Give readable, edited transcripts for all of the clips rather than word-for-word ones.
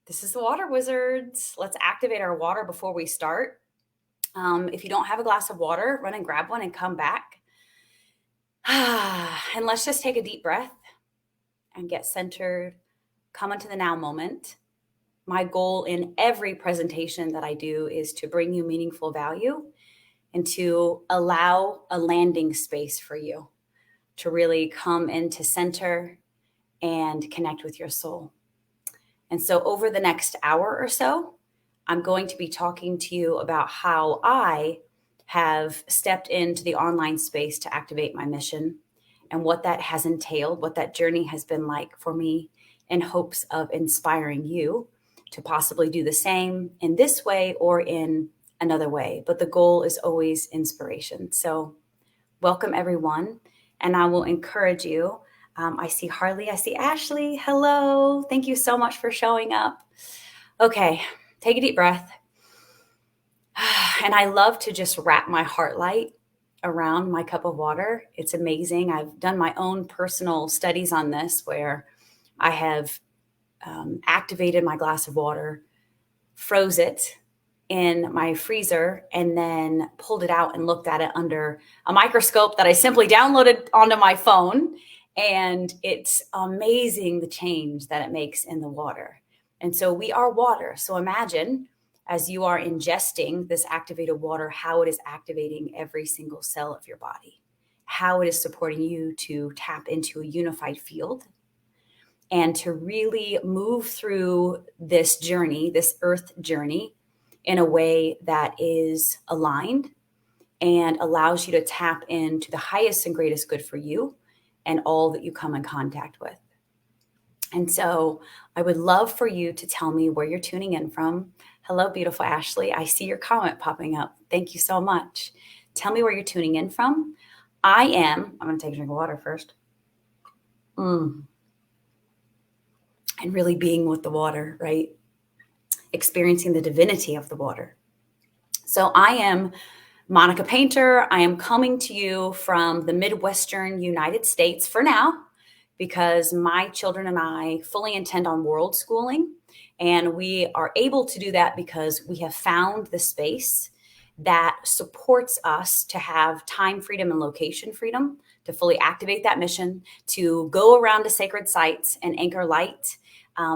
This is the Water Wizards. Let's activate our water before we start. If you don't have a glass of water, run and grab one and come back. And let's just take a deep breath and get centered. Come into the now moment. My goal in every presentation that I do is to bring you meaningful value and to allow a landing space for you to really come into center and connect with your soul. And so over the next hour or so, I'm going to be talking to you about how I have stepped into the online space to activate my mission and what that has entailed, what that journey has been like for me, in hopes of inspiring you to possibly do the same in this way or in another way. But the goal is always inspiration. So welcome, everyone. And I will encourage you. I see Harley. I see Ashley. Hello. Thank you so much for showing up. Okay, take a deep breath. And I love to just wrap my heart light around my cup of water. It's amazing. I've done my own personal studies on this where I have activated my glass of water, froze it in my freezer, and then pulled it out and looked at it under a microscope that I simply downloaded onto my phone. And it's amazing the change that it makes in the water. And so we are water. So imagine as you are ingesting this activated water, how it is activating every single cell of your body, how it is supporting you to tap into a unified field and to really move through this journey, this earth journey, in a way that is aligned and allows you to tap into the highest and greatest good for you and all that you come in contact with. And so I would love for you to tell me where you're tuning in from. Hello, beautiful Ashley. I see your comment popping up. Thank you so much. Tell me where you're tuning in from. I'm going to take a drink of water first. And really being with the water, right? Experiencing the divinity of the water. So I am Monica Painter. I am coming to you from the Midwestern United States for now, because my children and I fully intend on world schooling. And we are able to do that because we have found the space that supports us to have time freedom and location freedom, to fully activate that mission, to go around to sacred sites and anchor light,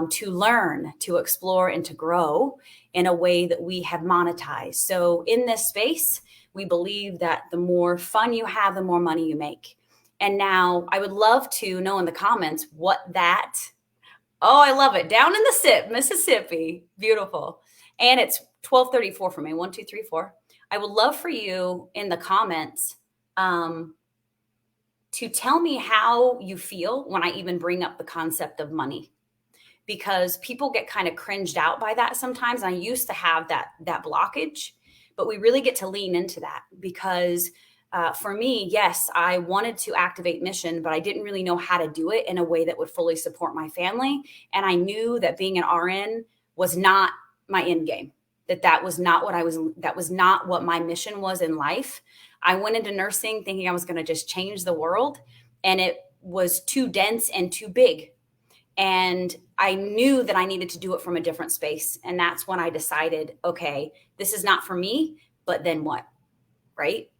to learn, to explore, and to grow in a way that we have monetized. So in this space, we believe that the more fun you have, the more money you make. And now I would love to know in the comments what that, oh, I love it. Down in the SIP, Mississippi. Beautiful. And it's 12:34 for me. 1, 2, 3, 4. I would love for you in the comments to tell me how you feel when I even bring up the concept of money, because people get kind of cringed out by that sometimes. And I used to have that blockage, but we really get to lean into that because for me, yes, I wanted to activate mission, but I didn't really know how to do it in a way that would fully support my family. And I knew that being an RN was not my end game, that was not what my mission was in life. I went into nursing thinking I was going to just change the world, and it was too dense and too big. And I knew that I needed to do it from a different space. And that's when I decided, okay, this is not for me, but then what? Right?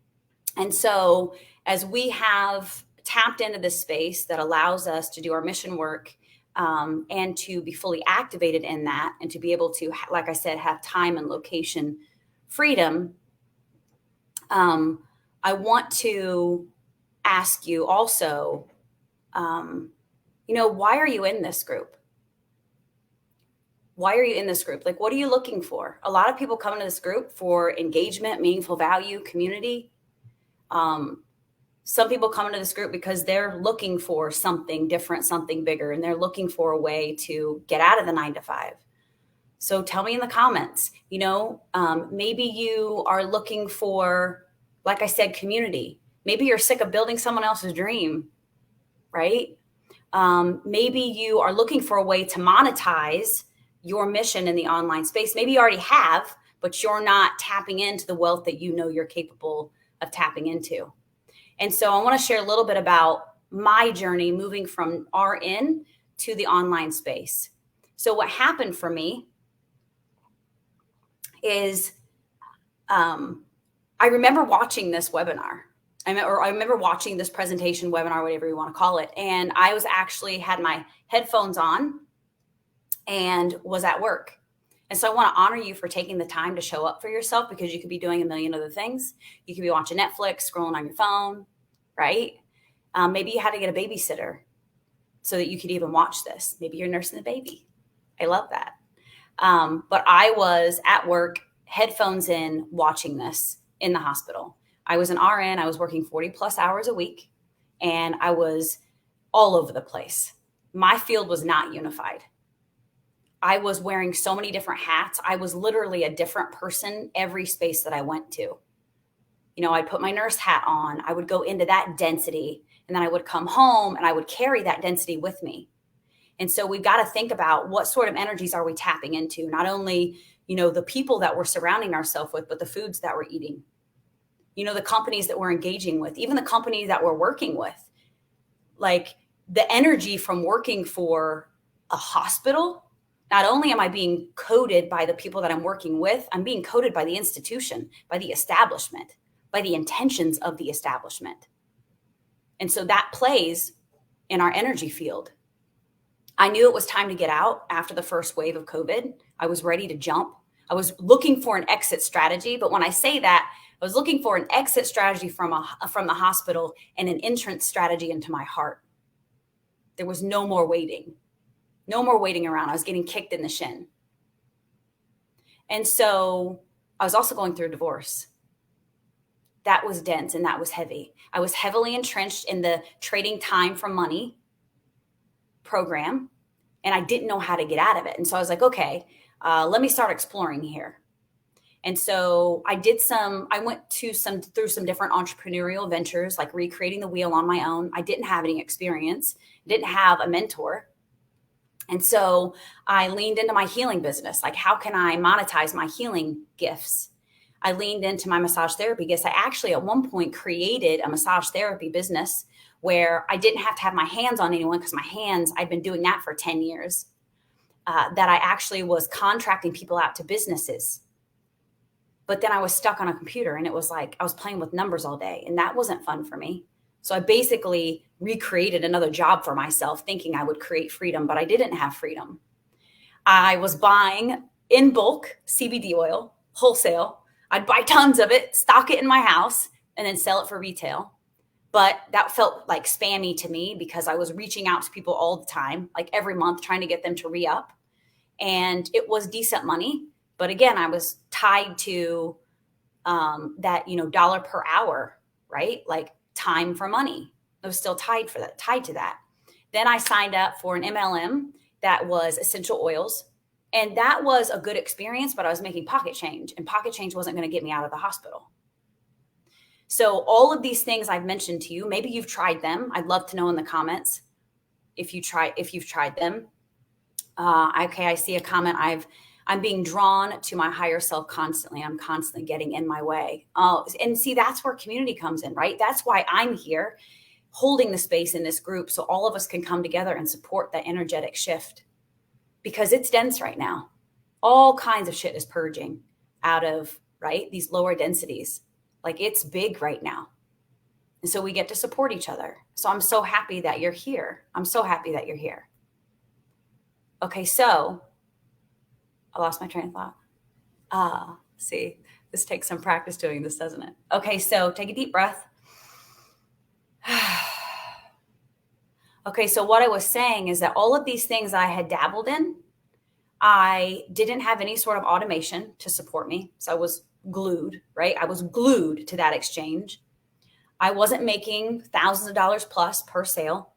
And so as we have tapped into this space that allows us to do our mission work and to be fully activated in that, and to be able to, like I said, have time and location freedom, I want to ask you also, why are you in this group? Why are you in this group? Like, what are you looking for? A lot of people come into this group for engagement, meaningful value, community. Some people come into this group because they're looking for something different, something bigger, and they're looking for a way to get out of the 9 to 5. So tell me in the comments, maybe you are looking for, like I said, community. Maybe you're sick of building someone else's dream, right? Maybe you are looking for a way to monetize your mission in the online space. Maybe you already have, but you're not tapping into the wealth that you know you're capable of tapping into. And so I want to share a little bit about my journey moving from RN to the online space. So what happened for me is I remember watching this webinar. I remember watching this presentation, webinar, whatever you want to call it. And I was actually had my headphones on and was at work. And so I want to honor you for taking the time to show up for yourself, because you could be doing a million other things. You could be watching Netflix, scrolling on your phone, right? Maybe you had to get a babysitter so that you could even watch this. Maybe you're nursing the baby. I love that. But I was at work, headphones in, watching this in the hospital. I was an RN. I was working 40 plus hours a week, and I was all over the place. My field was not unified. I was wearing so many different hats. I was literally a different person every space that I went to. You know, I'd put my nurse hat on. I would go into that density, and then I would come home and I would carry that density with me. And so we've got to think about what sort of energies are we tapping into? Not only, you know, the people that we're surrounding ourselves with, but the foods that we're eating, you know, the companies that we're engaging with, even the companies that we're working with. Like the energy from working for a hospital, not only am I being coded by the people that I'm working with, I'm being coded by the institution, by the establishment, by the intentions of the establishment. And so that plays in our energy field. I knew it was time to get out after the first wave of COVID. I was ready to jump. I was looking for an exit strategy. But when I say that, I was looking for an exit strategy from the hospital and an entrance strategy into my heart. There was no more waiting. No more waiting around. I was getting kicked in the shin. And so I was also going through a divorce. That was dense and that was heavy. I was heavily entrenched in the trading time for money program, and I didn't know how to get out of it. And so I was like, okay, let me start exploring here. And so I went through some different entrepreneurial ventures, like recreating the wheel on my own. I didn't have any experience, didn't have a mentor. And so I leaned into my healing business. Like, how can I monetize my healing gifts? I leaned into my massage therapy because I actually at one point created a massage therapy business where I didn't have to have my hands on anyone, because I'd been doing that for 10 years, that I actually was contracting people out to businesses. But then I was stuck on a computer, and it was like I was playing with numbers all day, and that wasn't fun for me. So I basically recreated another job for myself, thinking I would create freedom, but I didn't have freedom. I was buying in bulk CBD oil, wholesale. I'd buy tons of it, stock it in my house, and then sell it for retail. But that felt like spammy to me because I was reaching out to people all the time, like every month, trying to get them to re-up. And it was decent money. But again, I was tied to that, dollar per hour, right? Like time for money. I was still tied to that. Then I signed up for an MLM that was essential oils. And that was a good experience, but I was making pocket change, and pocket change wasn't going to get me out of the hospital. So all of these things I've mentioned to you, maybe you've tried them. I'd love to know in the comments if you've tried them. Okay, I see a comment. I'm being drawn to my higher self constantly. I'm constantly getting in my way. And see, that's where community comes in, right? That's why I'm here holding the space in this group, so all of us can come together and support that energetic shift, because it's dense right now. All kinds of shit is purging out of, right, these lower densities. Like, it's big right now. And so we get to support each other. So I'm so happy that you're here. Okay, so I lost my train of thought. See, this takes some practice doing this, doesn't it? Okay, so take a deep breath. Okay, so what I was saying is that all of these things I had dabbled in, I didn't have any sort of automation to support me. So I was glued, right? I was glued to that exchange. I wasn't making thousands of dollars plus per sale.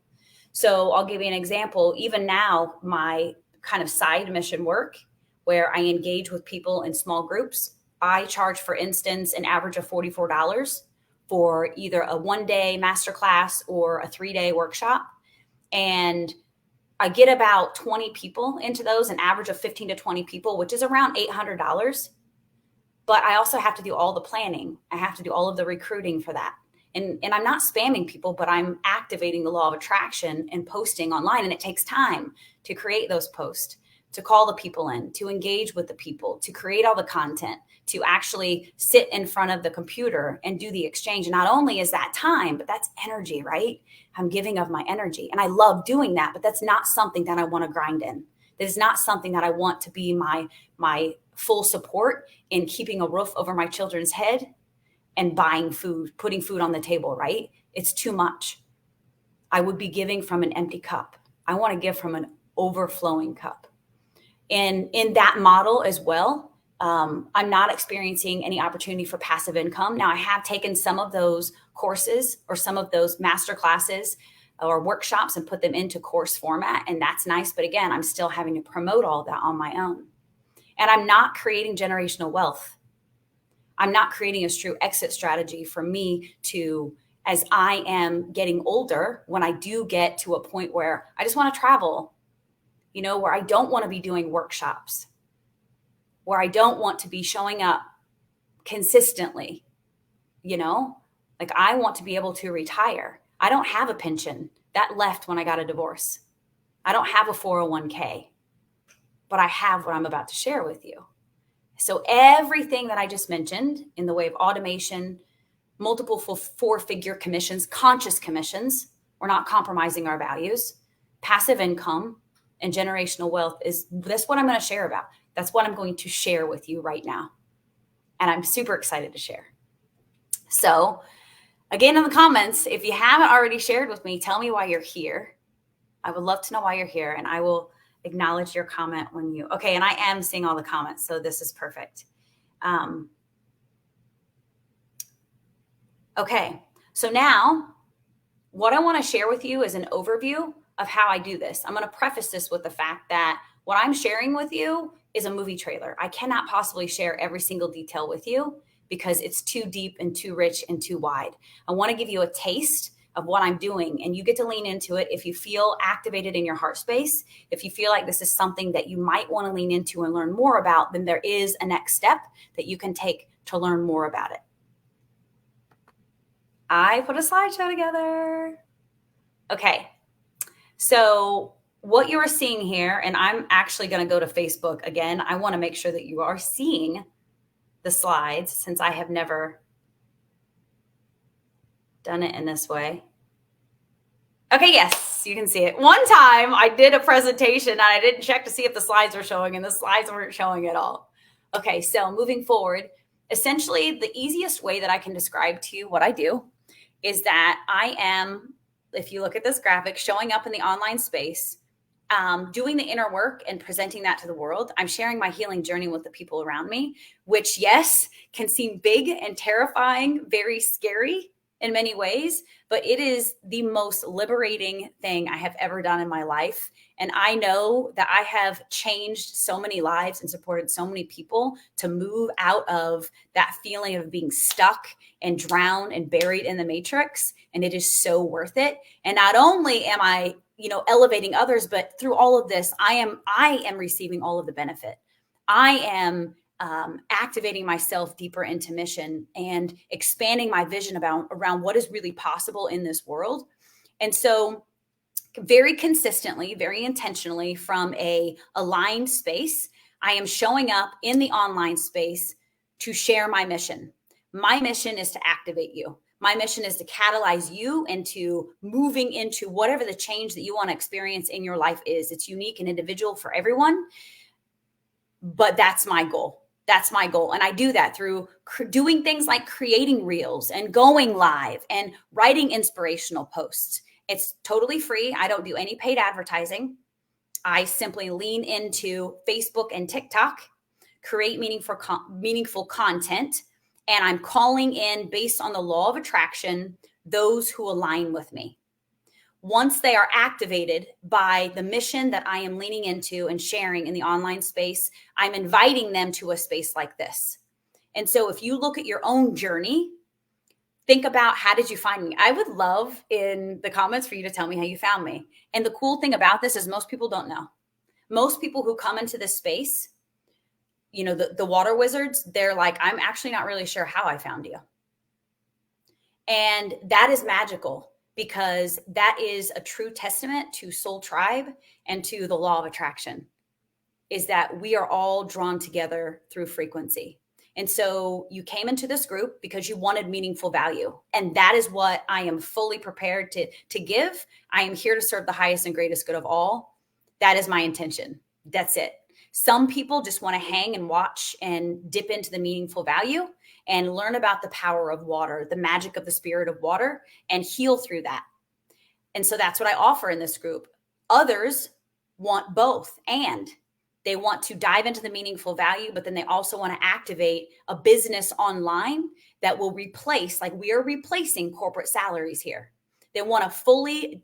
So I'll give you an example. Even now, my kind of side mission work where I engage with people in small groups, I charge, for instance, an average of $44 for either a 1-day masterclass or a 3-day workshop. And I get about 20 people into those, an average of 15 to 20 people, which is around $800. But I also have to do all the planning. I have to do all of the recruiting for that. And I'm not spamming people, but I'm activating the law of attraction and posting online. And it takes time to create those posts, to call the people in, to engage with the people, to create all the content, to actually sit in front of the computer and do the exchange. And not only is that time, but that's energy, right? I'm giving of my energy. And I love doing that, but that's not something that I want to grind in. That is not something that I want to be my full support in keeping a roof over my children's head and buying food, putting food on the table, right? It's too much. I would be giving from an empty cup. I want to give from an overflowing cup. And in that model as well, I'm not experiencing any opportunity for passive income. Now, I have taken some of those courses or some of those master classes or workshops and put them into course format. And that's nice. But again, I'm still having to promote all that on my own. And I'm not creating generational wealth. I'm not creating a true exit strategy for me to, as I am getting older, when I do get to a point where I just want to travel, where I don't want to be doing workshops, where I don't want to be showing up consistently, like I want to be able to retire. I don't have a pension that left when I got a divorce. I don't have a 401k, but I have what I'm about to share with you. So everything that I just mentioned in the way of automation, multiple four-figure commissions, conscious commissions, we're not compromising our values, passive income, and generational wealth that's what I'm going to share about. That's what I'm going to share with you right now. And I'm super excited to share. So again, in the comments, if you haven't already shared with me, tell me why you're here. I would love to know why you're here, and I will acknowledge your comment okay. And I am seeing all the comments, so this is perfect. Okay. So now what I want to share with you is an overview of how I do this. I'm going to preface this with the fact that what I'm sharing with you is a movie trailer. I cannot possibly share every single detail with you because it's too deep and too rich and too wide. I want to give you a taste of what I'm doing, and you get to lean into it if you feel activated in your heart space. If you feel like this is something that you might want to lean into and learn more about, then there is a next step that you can take to learn more about it. I put a slideshow together. Okay. So what you are seeing here, and I'm actually going to go to Facebook again. I want to make sure that you are seeing the slides since I have never done it in this way. Okay, yes, you can see it. One time I did a presentation and I didn't check to see if the slides were showing, and the slides weren't showing at all. Okay, so moving forward, essentially the easiest way that I can describe to you what I do is that I am, if you look at this graphic, showing up in the online space, doing the inner work and presenting that to the world. I'm sharing my healing journey with the people around me, which, yes, can seem big and terrifying, very scary in many ways, but it is the most liberating thing I have ever done in my life. And I know that I have changed so many lives and supported so many people to move out of that feeling of being stuck and drowned and buried in the matrix. And it is so worth it. And not only am I, elevating others, but through all of this, I am receiving all of the benefit. I am activating myself deeper into mission and expanding my vision around what is really possible in this world. And so very consistently, very intentionally, from a aligned space, I am showing up in the online space to share my mission. My mission is to activate you. My mission is to catalyze you into moving into whatever the change that you want to experience in your life is. It's unique and individual for everyone, but that's my goal. That's my goal. And I do that through doing things like creating reels and going live and writing inspirational posts. It's totally free. I don't do any paid advertising. I simply lean into Facebook and TikTok, create meaningful content, and I'm calling in, based on the law of attraction, those who align with me. Once they are activated by the mission that I am leaning into and sharing in the online space, I'm inviting them to a space like this. And so if you look at your own journey, think about, how did you find me? I would love in the comments for you to tell me how you found me. And the cool thing about this is most people don't know. Most people who come into this space, the water wizards, they're like, I'm actually not really sure how I found you. And that is magical, because that is a true testament to Soul Tribe and to the law of attraction. is that we are all drawn together through frequency. And so you came into this group because you wanted meaningful value. And that is what I am fully prepared to give. I am here to serve the highest and greatest good of all. That is my intention. That's it. Some people just want to hang and watch and dip into the meaningful value and learn about the power of water, the magic of the spirit of water, and heal through that. And so that's what I offer in this group. Others want both, and they want to dive into the meaningful value, but then they also want to activate a business online that will replace, like we are replacing corporate salaries here. They want to fully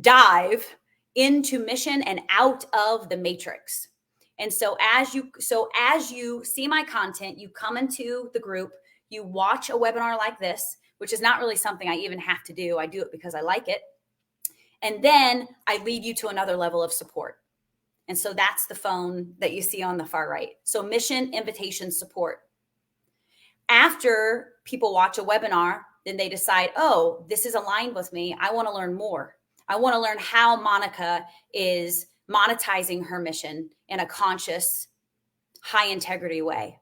dive into mission and out of the matrix. And so as you see my content, you come into the group, you watch a webinar like this, which is not really something I even have to do. I do it because I like it. And then I lead you to another level of support. And so that's the phone that you see on the far right. So mission, invitation, support. After people watch a webinar, then they decide, oh, this is aligned with me. I want to learn more. I want to learn how Monica is monetizing her mission in a conscious, high integrity way.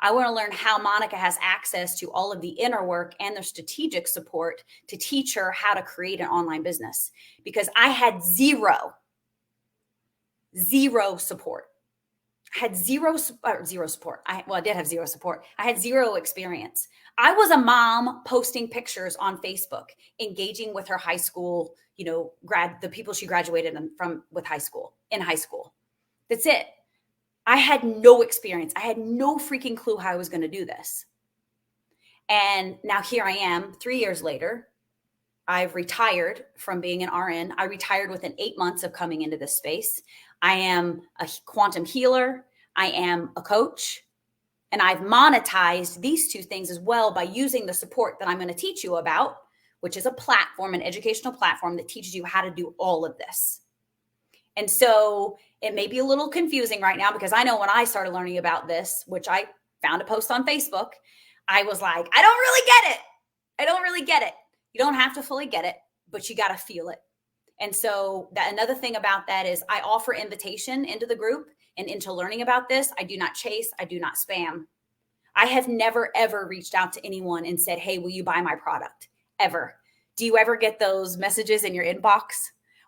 I want to learn how Monica has access to all of the inner work and the strategic support to teach her how to create an online business, because I had zero support. I had zero support. I did have zero support. I had zero experience. I was a mom posting pictures on Facebook, engaging with her high school, the people she graduated from in high school. That's it. I had no experience. I had no freaking clue how I was going to do this. And now here I am 3 years later. I've retired from being an RN. I retired within 8 months of coming into this space. I am a quantum healer. I am a coach. And I've monetized these two things as well by using the support that I'm going to teach you about, which is a platform, an educational platform that teaches you how to do all of this. And so it may be a little confusing right now, because I know when I started learning about this, which I found a post on Facebook, I was like, I don't really get it. I don't really get it. You don't have to fully get it, but you got to feel it. And so another thing about that is I offer invitation into the group and into learning about this. I do not chase. I do not spam. I have never, ever reached out to anyone and said, hey, will you buy my product? Ever. Do you ever get those messages in your inbox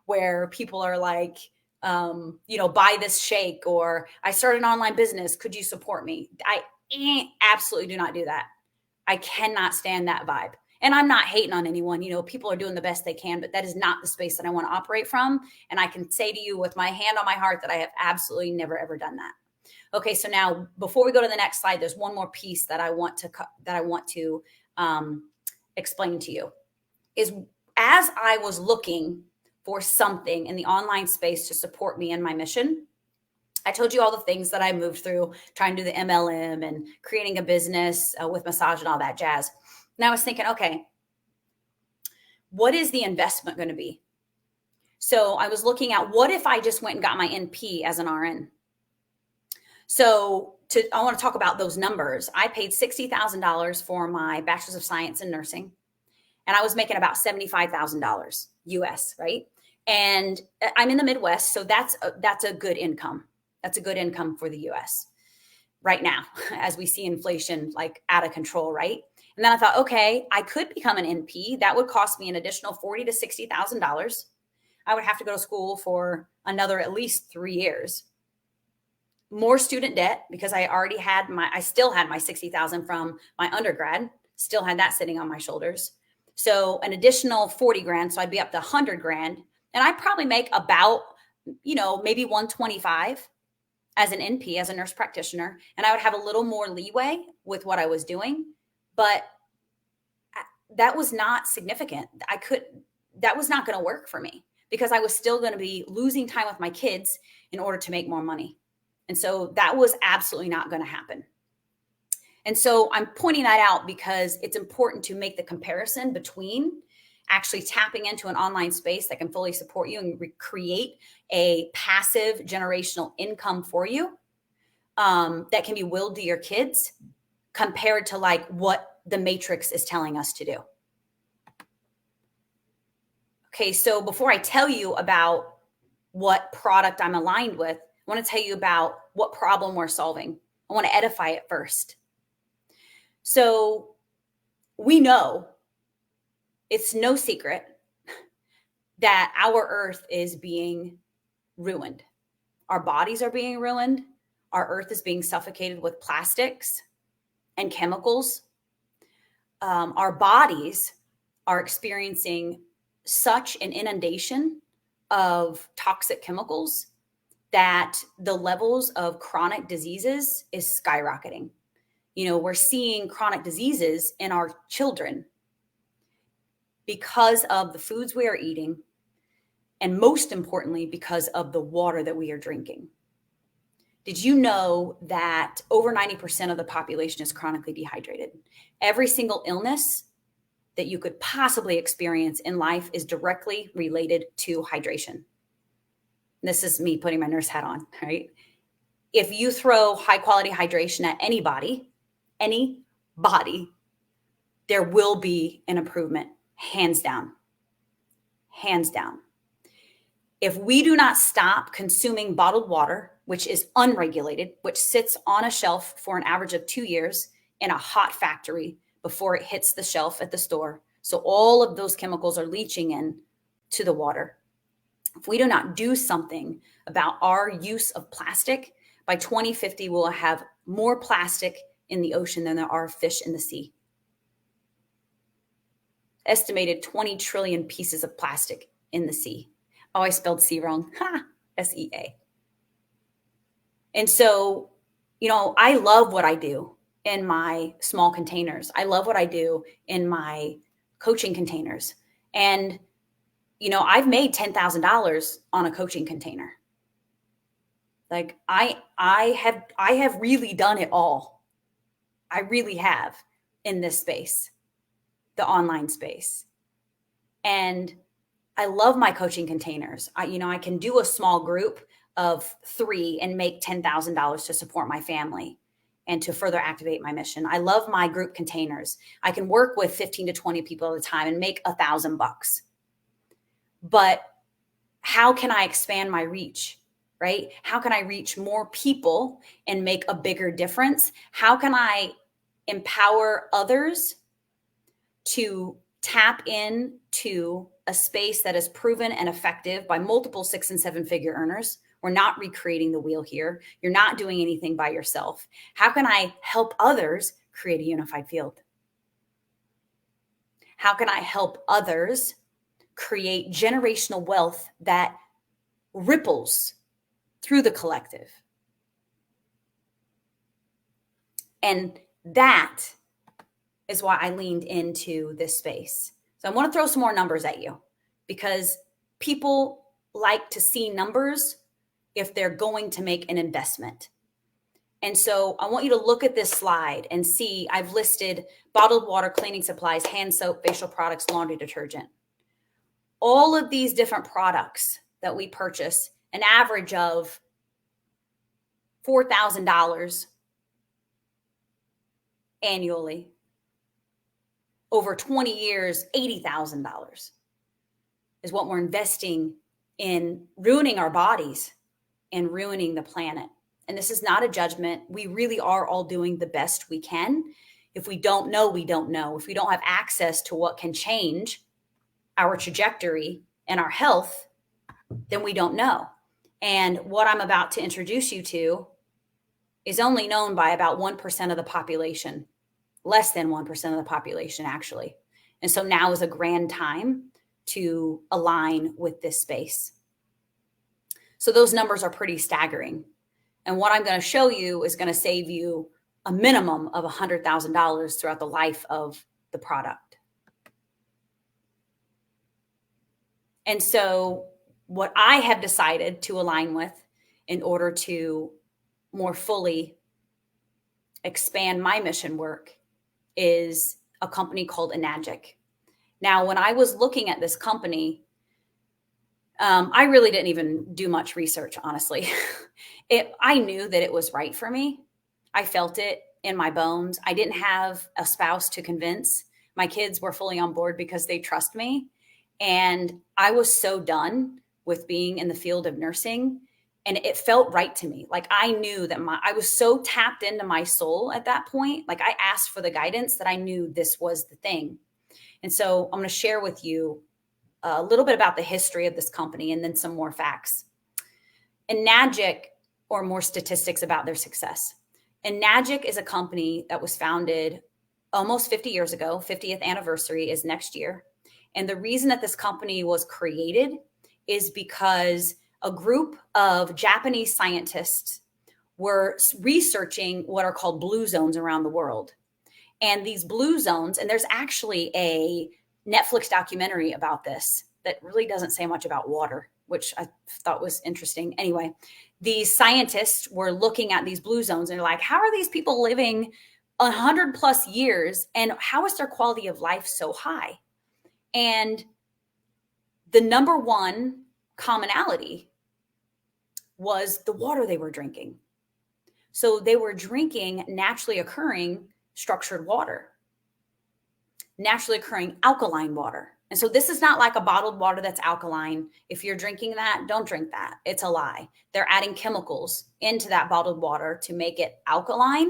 where people are like, buy this shake, or I started an online business, could you support me? I absolutely do not do that. I cannot stand that vibe. And I'm not hating on anyone. People are doing the best they can, but that is not the space that I want to operate from. And I can say to you with my hand on my heart that I have absolutely never, ever done that. Okay, so now before we go to the next slide, there's one more piece that I want to explain to you. Is as I was looking for something in the online space to support me in my mission, I told you all the things that I moved through, trying to do the MLM and creating a business with massage and all that jazz. And I was thinking, okay, what is the investment going to be? So I was looking at, what if I just went and got my NP as an RN? So I want to talk about those numbers. I paid $60,000 for my Bachelor's of Science in Nursing, and I was making about $75,000 US, right? And I'm in the Midwest, so that's a good income. That's a good income for the US right now, as we see inflation like out of control, right? And then I thought, okay, I could become an NP. That would cost me an additional $40,000 to $60,000. I would have to go to school for another at least 3 years. More student debt, because I still had my $60,000 from my undergrad, still had that sitting on my shoulders. So an additional 40 grand. So I'd be up to 100 grand. And I'd probably make about, maybe 125 as an NP, as a nurse practitioner. And I would have a little more leeway with what I was doing. But that was not significant. That was not going to work for me, because I was still going to be losing time with my kids in order to make more money. And so that was absolutely not going to happen. And so I'm pointing that out because it's important to make the comparison between actually tapping into an online space that can fully support you and create a passive generational income for you that can be willed to your kids, compared to like what the Matrix is telling us to do. Okay, so before I tell you about what product I'm aligned with, I want to tell you about what problem we're solving. I want to edify it first. So we know, it's no secret, that our earth is being ruined. Our bodies are being ruined. Our earth is being suffocated with plastics and chemicals. Our bodies are experiencing such an inundation of toxic chemicals that the levels of chronic diseases is skyrocketing. We're seeing chronic diseases in our children because of the foods we are eating, and most importantly, because of the water that we are drinking. Did you know that over 90% of the population is chronically dehydrated? Every single illness that you could possibly experience in life is directly related to hydration. This is me putting my nurse hat on, right? If you throw high quality hydration at anybody, there will be an improvement, hands down. Hands down. If we do not stop consuming bottled water, which is unregulated, which sits on a shelf for an average of 2 years in a hot factory before it hits the shelf at the store, so all of those chemicals are leaching in to the water. If we do not do something about our use of plastic, by 2050, we'll have more plastic in the ocean than there are fish in the sea. Estimated 20 trillion pieces of plastic in the sea. Oh, I spelled sea wrong. SEA. And so, I love what I do in my small containers. I love what I do in my coaching containers. And, I've made $10,000 on a coaching container. Like I have really done it all. I really have in this space, the online space. And I love my coaching containers. I can do a small group of 3 and make $10,000 to support my family and to further activate my mission. I love my group containers. I can work with 15 to 20 people at a time and make $1,000. But how can I expand my reach, right? How can I reach more people and make a bigger difference? How can I empower others to tap into a space that is proven and effective by multiple 6 and 7 figure earners? We're not recreating the wheel here. You're not doing anything by yourself. How can I help others create a unified field? How can I help others create generational wealth that ripples through the collective? And that is why I leaned into this space. So I want to throw some more numbers at you, because people like to see numbers if they're going to make an investment. And so I want you to look at this slide and see I've listed bottled water, cleaning supplies, hand soap, facial products, laundry detergent. All of these different products that we purchase, an average of $4,000 annually. Over 20 years, $80,000 is what we're investing in ruining our bodies and ruining the planet. And this is not a judgment. We really are all doing the best we can. If we don't know, we don't know. If we don't have access to what can change our trajectory and our health, then we don't know. And what I'm about to introduce you to is only known by about 1% of the population, less than 1% of the population, actually. And so now is a grand time to align with this space. So those numbers are pretty staggering. And what I'm going to show you is going to save you a minimum of $100,000 throughout the life of the product. And so what I have decided to align with in order to more fully expand my mission work is a company called Enagic. Now, when I was looking at this company, I really didn't even do much research, honestly. I knew that it was right for me. I felt it in my bones. I didn't have a spouse to convince. My kids were fully on board because they trust me. And I was so done with being in the field of nursing And it felt right to me. Like I knew that I was so tapped into my soul at that point. Like I asked for the guidance that I knew this was the thing. And so I'm going to share with you a little bit about the history of this company and then some more facts. Enagic, or more statistics about their success. Enagic is a company that was founded almost 50 years ago. 50th anniversary is next year. And the reason that this company was created is because a group of Japanese scientists were researching what are called blue zones around the world. And these blue zones, and there's actually a Netflix documentary about this that really doesn't say much about water, which I thought was interesting. Anyway, these scientists were looking at these blue zones and they're like, how are these people living 100+ years and how is their quality of life so high? And the number one commonality was the water they were drinking. So they were drinking naturally occurring structured water, naturally occurring alkaline water. And so this is not like a bottled water that's alkaline. If you're drinking that, don't drink that. It's a lie. They're adding chemicals into that bottled water to make it alkaline,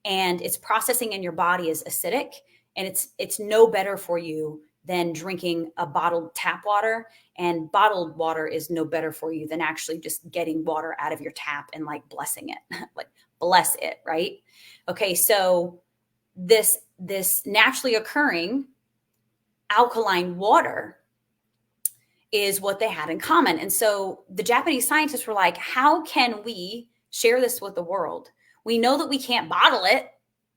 and it's processing in your body as acidic, and it's no better for you than drinking a bottled tap water. And bottled water is no better for you than actually just getting water out of your tap and like blessing it, like bless it, right? Okay, so this naturally occurring alkaline water is what they had in common. And so the Japanese scientists were like, how can we share this with the world? We know that we can't bottle it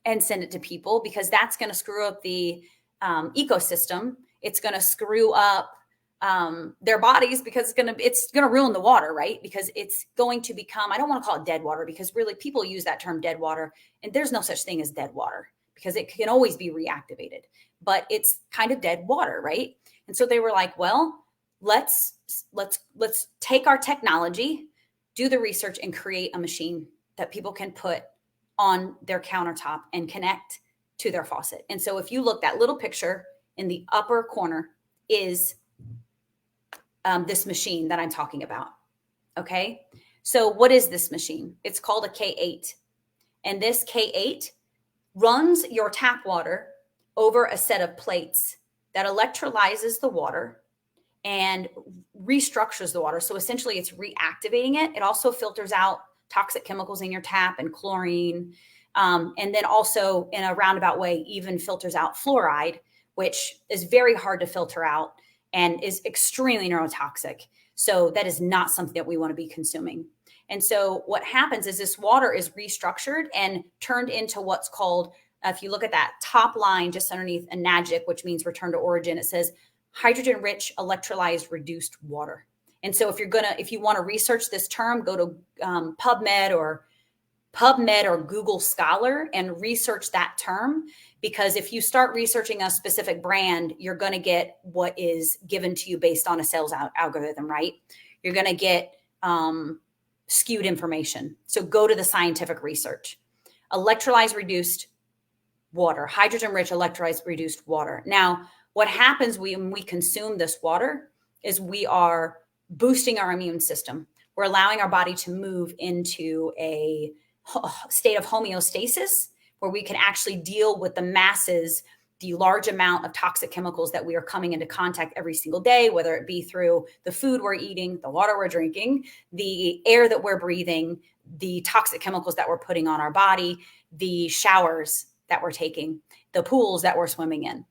and send it to people because that's going to screw up the ecosystem. It's going to screw up their bodies because it's going to ruin the water, right? Because it's going to become, I don't want to call it dead water because really people use that term dead water, and there's no such thing as dead water because it can always be reactivated, but it's kind of dead water, right? And so they were like, well, let's take our technology, do the research, and create a machine that people can put on their countertop and connect to their faucet. And so if you look, that little picture in the upper corner is this machine that I'm talking about. Okay. So what is this machine? It's called a K8. And this K8 runs your tap water over a set of plates that electrolyzes the water and restructures the water. So essentially it's reactivating it. It also filters out toxic chemicals in your tap and chlorine. And then also in a roundabout way, even filters out fluoride, which is very hard to filter out and is extremely neurotoxic. So that is not something that we want to be consuming. And so what happens is this water is restructured and turned into what's called, if you look at that top line just underneath Enagic, which means return to origin, it says hydrogen-rich electrolyzed reduced water. And so if you want to research this term, go to PubMed or Google Scholar and research that term, because if you start researching a specific brand, you're going to get what is given to you based on a sales algorithm, right? You're going to get skewed information. So go to the scientific research. Electrolyzed reduced water, hydrogen-rich electrolyzed reduced water. Now, what happens when we consume this water is we are boosting our immune system. We're allowing our body to move into a state of homeostasis where we can actually deal with the masses, the large amount of toxic chemicals that we are coming into contact every single day, whether it be through the food we're eating, the water we're drinking, the air that we're breathing, the toxic chemicals that we're putting on our body, the showers that we're taking, the pools that we're swimming in.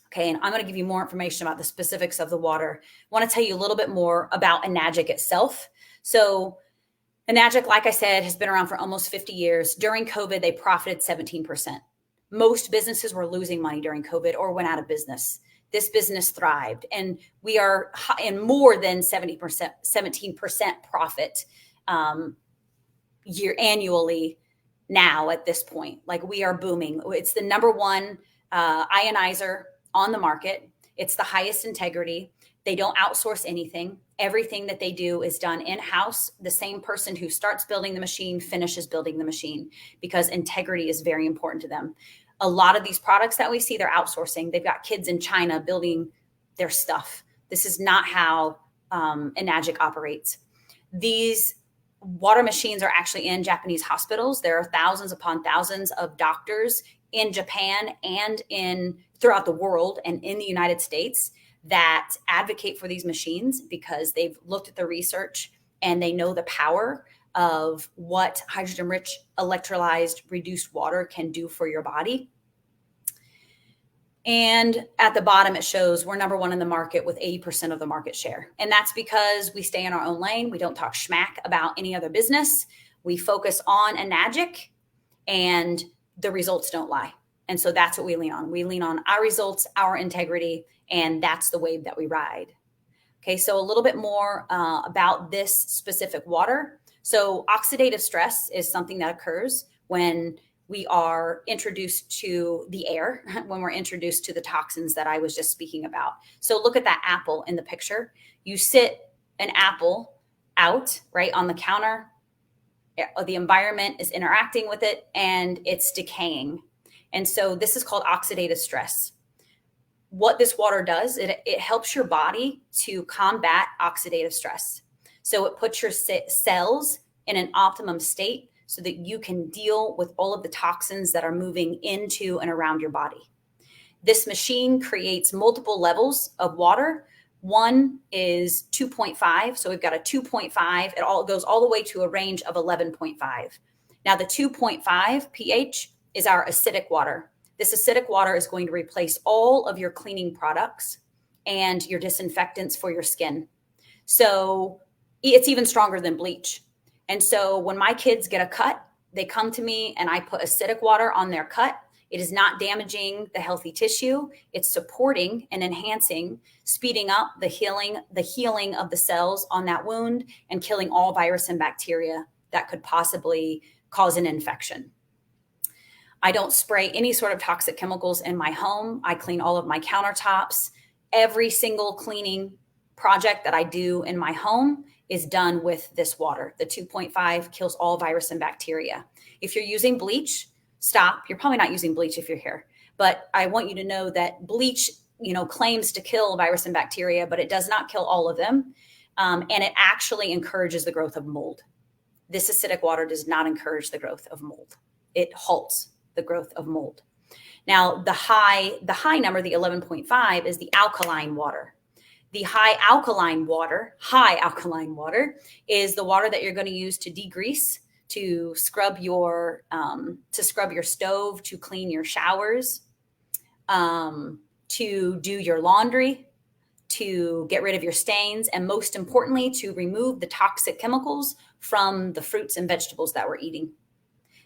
Okay, and I'm going to give you more information about the specifics of the water. I want to tell you a little bit more about Enagic itself. So Enagic, like I said, has been around for almost 50 years. During COVID, they profited 17%. Most businesses were losing money during COVID or went out of business. This business thrived, and we are in more than 17% profit year annually now at this point. Like we are booming. It's the number one ionizer on the market. It's the highest integrity. They don't outsource anything. Everything that they do is done in-house. The same person who starts building the machine finishes building the machine because integrity is very important to them. A lot of these products that we see, they're outsourcing. They've got kids in China building their stuff. This is not how Enagic operates. These water machines are actually in Japanese hospitals. There are thousands upon thousands of doctors in Japan and throughout the world and in the United States that advocate for these machines because they've looked at the research and they know the power of what hydrogen-rich electrolyzed reduced water can do for your body. And at the bottom, it shows we're number one in the market with 80% of the market share. And that's because we stay in our own lane. We don't talk schmack about any other business. We focus on Enagic, and the results don't lie. And so that's what we lean on. We lean on our results, our integrity, and that's the wave that we ride. Okay, so a little bit more about this specific water. So oxidative stress is something that occurs when we are introduced to the air, when we're introduced to the toxins that I was just speaking about. So look at that apple in the picture. You sit an apple out, right, on the counter. The environment is interacting with it and it's decaying. And so this is called oxidative stress. What this water does, it helps your body to combat oxidative stress. So it puts your cells in an optimum state so that you can deal with all of the toxins that are moving into and around your body. This machine creates multiple levels of water. One is 2.5. So we've got a 2.5. It goes all the way to a range of 11.5. Now the 2.5 pH is our acidic water. This acidic water is going to replace all of your cleaning products and your disinfectants for your skin. So it's even stronger than bleach. And so when my kids get a cut, they come to me and I put acidic water on their cut. It is not damaging the healthy tissue. It's supporting and enhancing, speeding up the healing of the cells on that wound and killing all virus and bacteria that could possibly cause an infection. I don't spray any sort of toxic chemicals in my home. I clean all of my countertops. Every single cleaning project that I do in my home is done with this water. The 2.5 kills all virus and bacteria. If you're using bleach, stop. You're probably not using bleach if you're here, but I want you to know that bleach, claims to kill virus and bacteria, but it does not kill all of them. And it actually encourages the growth of mold. This acidic water does not encourage the growth of mold. It halts the growth of mold. Now, the high number, the 11.5, is the alkaline water. The high alkaline water is the water that you're going to use to degrease, to scrub your stove, to clean your showers, to do your laundry, to get rid of your stains, and most importantly, to remove the toxic chemicals from the fruits and vegetables that we're eating.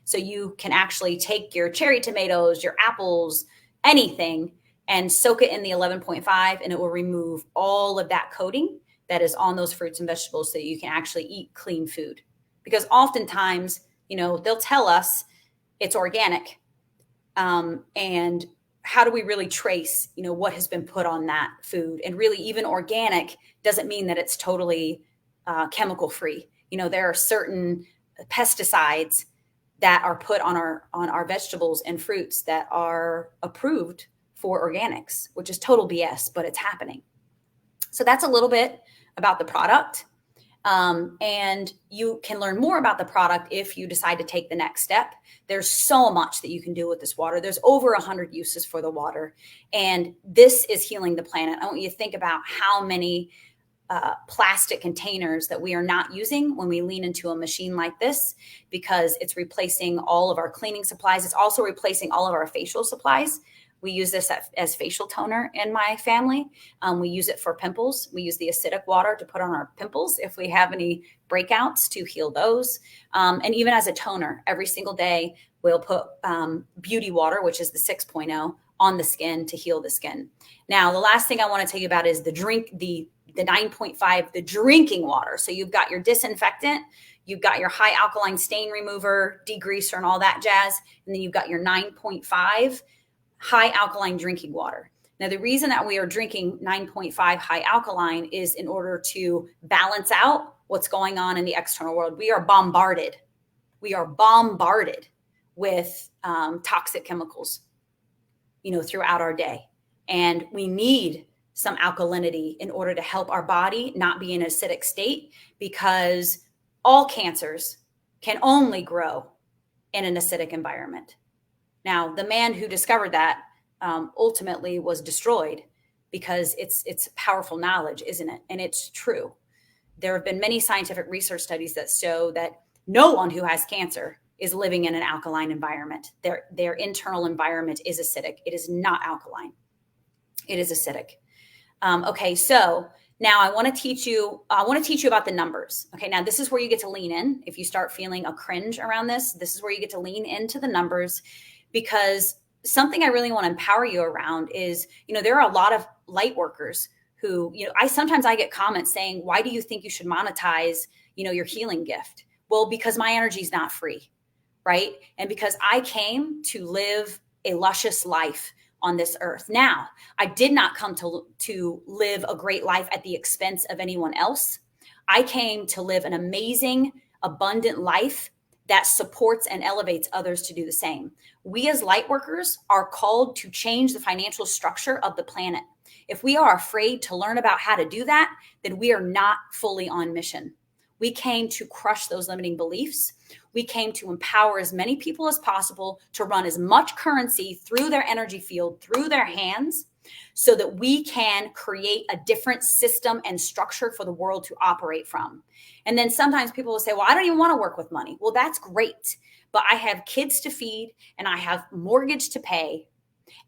So you can actually take your cherry tomatoes, your apples, anything, and soak it in the 11.5, and it will remove all of that coating that is on those fruits and vegetables so that you can actually eat clean food. Because oftentimes, they'll tell us it's organic. And how do we really trace, what has been put on that food? And really, even organic doesn't mean that it's totally chemical free. There are certain pesticides that are put on our vegetables and fruits that are approved for organics, which is total BS, but it's happening. So that's a little bit about the product. And you can learn more about the product if you decide to take the next step. There's so much that you can do with this water. There's over 100 uses for the water. And this is healing the planet. I want you to think about how many plastic containers that we are not using when we lean into a machine like this, because it's replacing all of our cleaning supplies. It's also replacing all of our facial supplies. We use this as facial toner in my family. We use it for pimples. We use the acidic water to put on our pimples if we have any breakouts, to heal those. And even as a toner, every single day we'll put beauty water, which is the 6.0, on the skin to heal the skin. Now, the last thing I want to tell you about is the 9.5, the drinking water. So you've got your disinfectant, you've got your high alkaline stain remover, degreaser, and all that jazz. And then you've got your 9.5 high alkaline drinking water. Now, the reason that we are drinking 9.5 high alkaline is in order to balance out what's going on in the external world. We are bombarded with toxic chemicals, throughout our day. And we need some alkalinity in order to help our body not be in an acidic state, because all cancers can only grow in an acidic environment. Now, the man who discovered that ultimately was destroyed, because it's powerful knowledge, isn't it? And it's true. There have been many scientific research studies that show that no one who has cancer is living in an alkaline environment. Their internal environment is acidic. It is not alkaline. It is acidic. Okay, so now I want to teach you about the numbers. Okay, now this is where you get to lean in. If you start feeling a cringe around this is where you get to lean into the numbers, because something I really want to empower you around is, there are a lot of light workers who, sometimes I get comments saying, why do you think you should monetize, your healing gift? Well, because my energy is not free, right? And because I came to live a luscious life on this earth. Now, I did not come to live a great life at the expense of anyone else. I came to live an amazing, abundant life that supports and elevates others to do the same. We as light workers are called to change the financial structure of the planet. If we are afraid to learn about how to do that, then we are not fully on mission. We came to crush those limiting beliefs. We came to empower as many people as possible to run as much currency through their energy field, through their hands, so that we can create a different system and structure for the world to operate from. And then sometimes people will say, well, I don't even want to work with money. Well, that's great, but I have kids to feed and I have mortgage to pay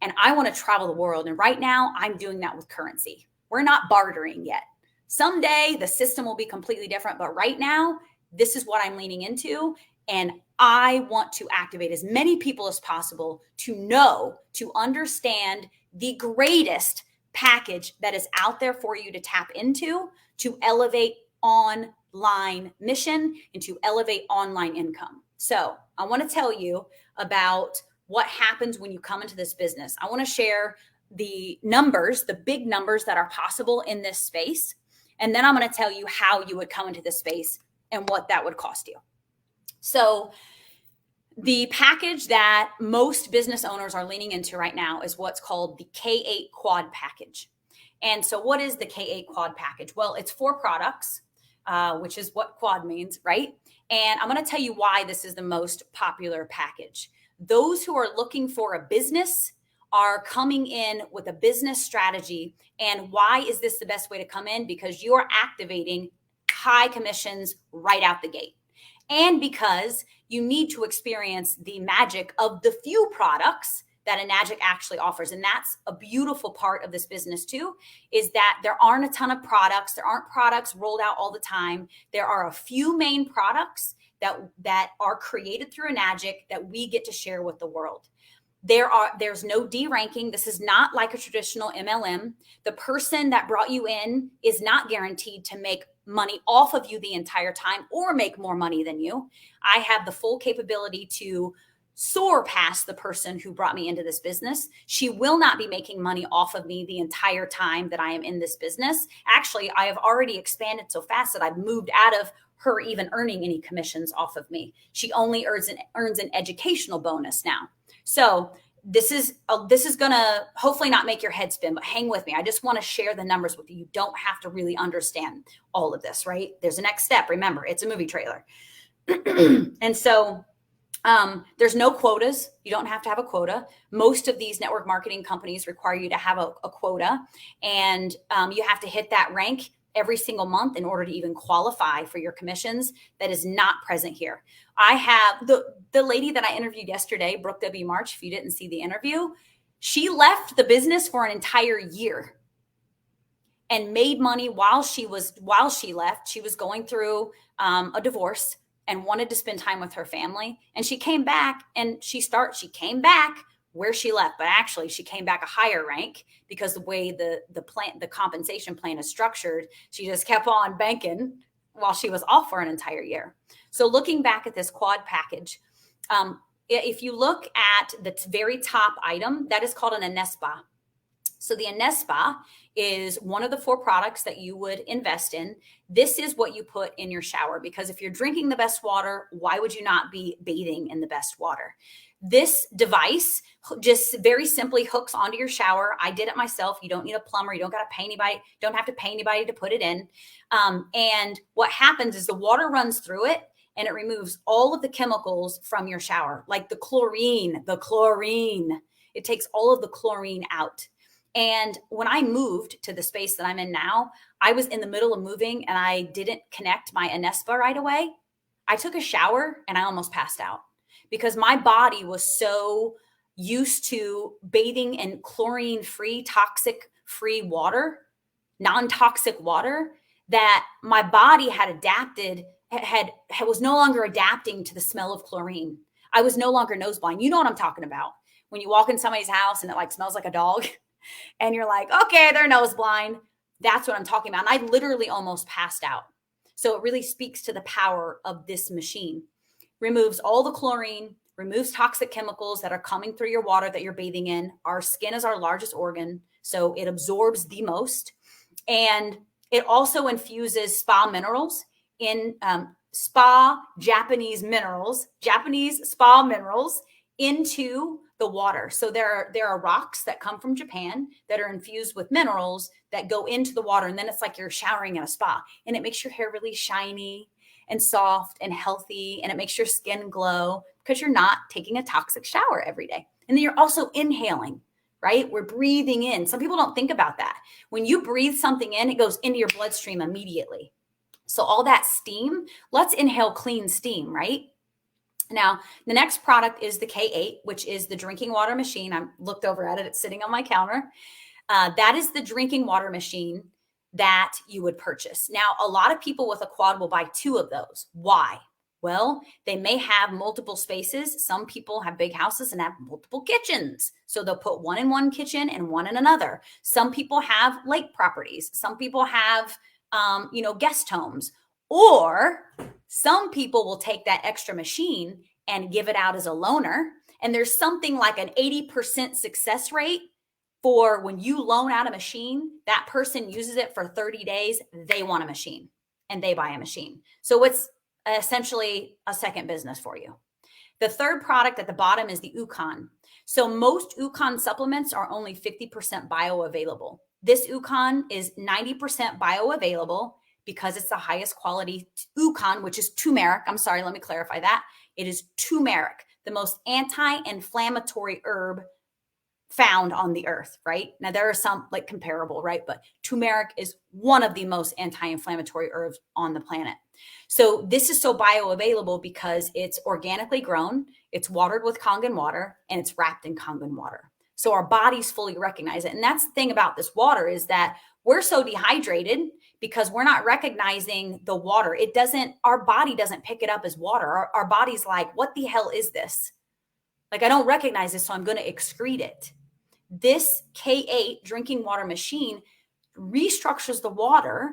and I want to travel the world. And right now I'm doing that with currency. We're not bartering yet. Someday the system will be completely different, but right now, this is what I'm leaning into. And I want to activate as many people as possible to understand the greatest package that is out there for you to tap into, to elevate online mission and to elevate online income. So I want to tell you about what happens when you come into this business. I want to share the numbers, the big numbers that are possible in this space. And then I'm going to tell you how you would come into this space and what that would cost you. So the package that most business owners are leaning into right now is what's called the K8 Quad package. And so what is the K8 Quad package? Well, it's 4 products, which is what quad means, right? And I'm going to tell you why this is the most popular package. Those who are looking for a business are coming in with a business strategy. And why is this the best way to come in? Because you're activating high commissions right out the gate. And because you need to experience the magic of the few products that Enagic actually offers. And that's a beautiful part of this business too, is that there aren't a ton of products. There aren't products rolled out all the time. There are a few main products that are created through Enagic that we get to share with the world. There's no D ranking. This is not like a traditional MLM. The person that brought you in is not guaranteed to make money off of you the entire time or make more money than you. I have the full capability to soar past the person who brought me into this business. She will not be making money off of me the entire time that I am in this business. Actually, I have already expanded so fast that I've moved out of her even earning any commissions off of me. She only earns an educational bonus now. So this is going to hopefully not make your head spin, but hang with me. I just want to share the numbers with you. You don't have to really understand all of this, right? There's a next step. Remember, it's a movie trailer. And so there's no quotas. You don't have to have a quota. Most of these network marketing companies require you to have a quota, and you have to hit that rank every single month in order to even qualify for your commissions. That is not present here. I have the lady that I interviewed yesterday, Brooke W. March. If you didn't see the interview, she left the business for an entire year and made money while she left. She was going through a divorce and wanted to spend time with her family. And she came back and she came back where she left, but actually she came back a higher rank because the way the compensation plan is structured, she just kept on banking while she was off for an entire year. So looking back at this quad package, if you look at the very top item, that is called an Anespa. So the Anespa is one of the 4 products that you would invest in. This is what you put in your shower, because if you're drinking the best water, why would you not be bathing in the best water? This device just very simply hooks onto your shower. I did it myself. You don't need a plumber. You don't got to pay anybody. Don't have to pay anybody to put it in. And what happens is the water runs through it and it removes all of the chemicals from your shower, like the chlorine. It takes all of the chlorine out. And when I moved to the space that I'm in now, I was in the middle of moving and I didn't connect my Anespa right away. I took a shower and I almost passed out because my body was so used to bathing in chlorine-free, toxic-free water, non-toxic water, that my body had adapted, was no longer adapting to the smell of chlorine. I was no longer nose blind. You know what I'm talking about. When you walk in somebody's house and it like smells like a dog and you're like, okay, they're nose blind. That's what I'm talking about. And I literally almost passed out. So it really speaks to the power of this machine. Removes all the chlorine, removes toxic chemicals that are coming through your water that you're bathing in. Our skin is our largest organ, so it absorbs the most. And it also infuses spa minerals in Japanese spa minerals into the water. So there are rocks that come from Japan that are infused with minerals that go into the water. And then it's like you're showering in a spa, and it makes your hair really shiny and soft and healthy. And it makes your skin glow because you're not taking a toxic shower every day. And then you're also inhaling, right? We're breathing in. Some people don't think about that. When you breathe something in, it goes into your bloodstream immediately. So all that steam, let's inhale clean steam, right? Now, the next product is the K8, which is the drinking water machine. I looked over at it. It's sitting on my counter. That is the drinking water machine that you would purchase. Now, a lot of people with a quad will buy 2 of those. Why? Well, they may have multiple spaces. Some people have big houses and have multiple kitchens. So they'll put one in one kitchen and one in another. Some people have lake properties. Some people have, guest homes. Or some people will take that extra machine and give it out as a loaner. And there's something like an 80% success rate for when you loan out a machine, that person uses it for 30 days, they want a machine and they buy a machine. So it's essentially a second business for you. The third product at the bottom is the UConn. So most UConn supplements are only 50% bioavailable. This UConn is 90% bioavailable because it's the highest quality UConn, which is turmeric. I'm sorry, let me clarify that. It is turmeric, the most anti-inflammatory herb found on the earth, right? Now there are some like comparable, right? But turmeric is one of the most anti-inflammatory herbs on the planet. So this is so bioavailable because it's organically grown, it's watered with Kangen water, and it's wrapped in Kangen water. So our bodies fully recognize it. And that's the thing about this water is that we're so dehydrated because we're not recognizing the water. Our body doesn't pick it up as water. Our body's like, what the hell is this? Like, I don't recognize this, so I'm going to excrete it. This K8 drinking water machine restructures the water,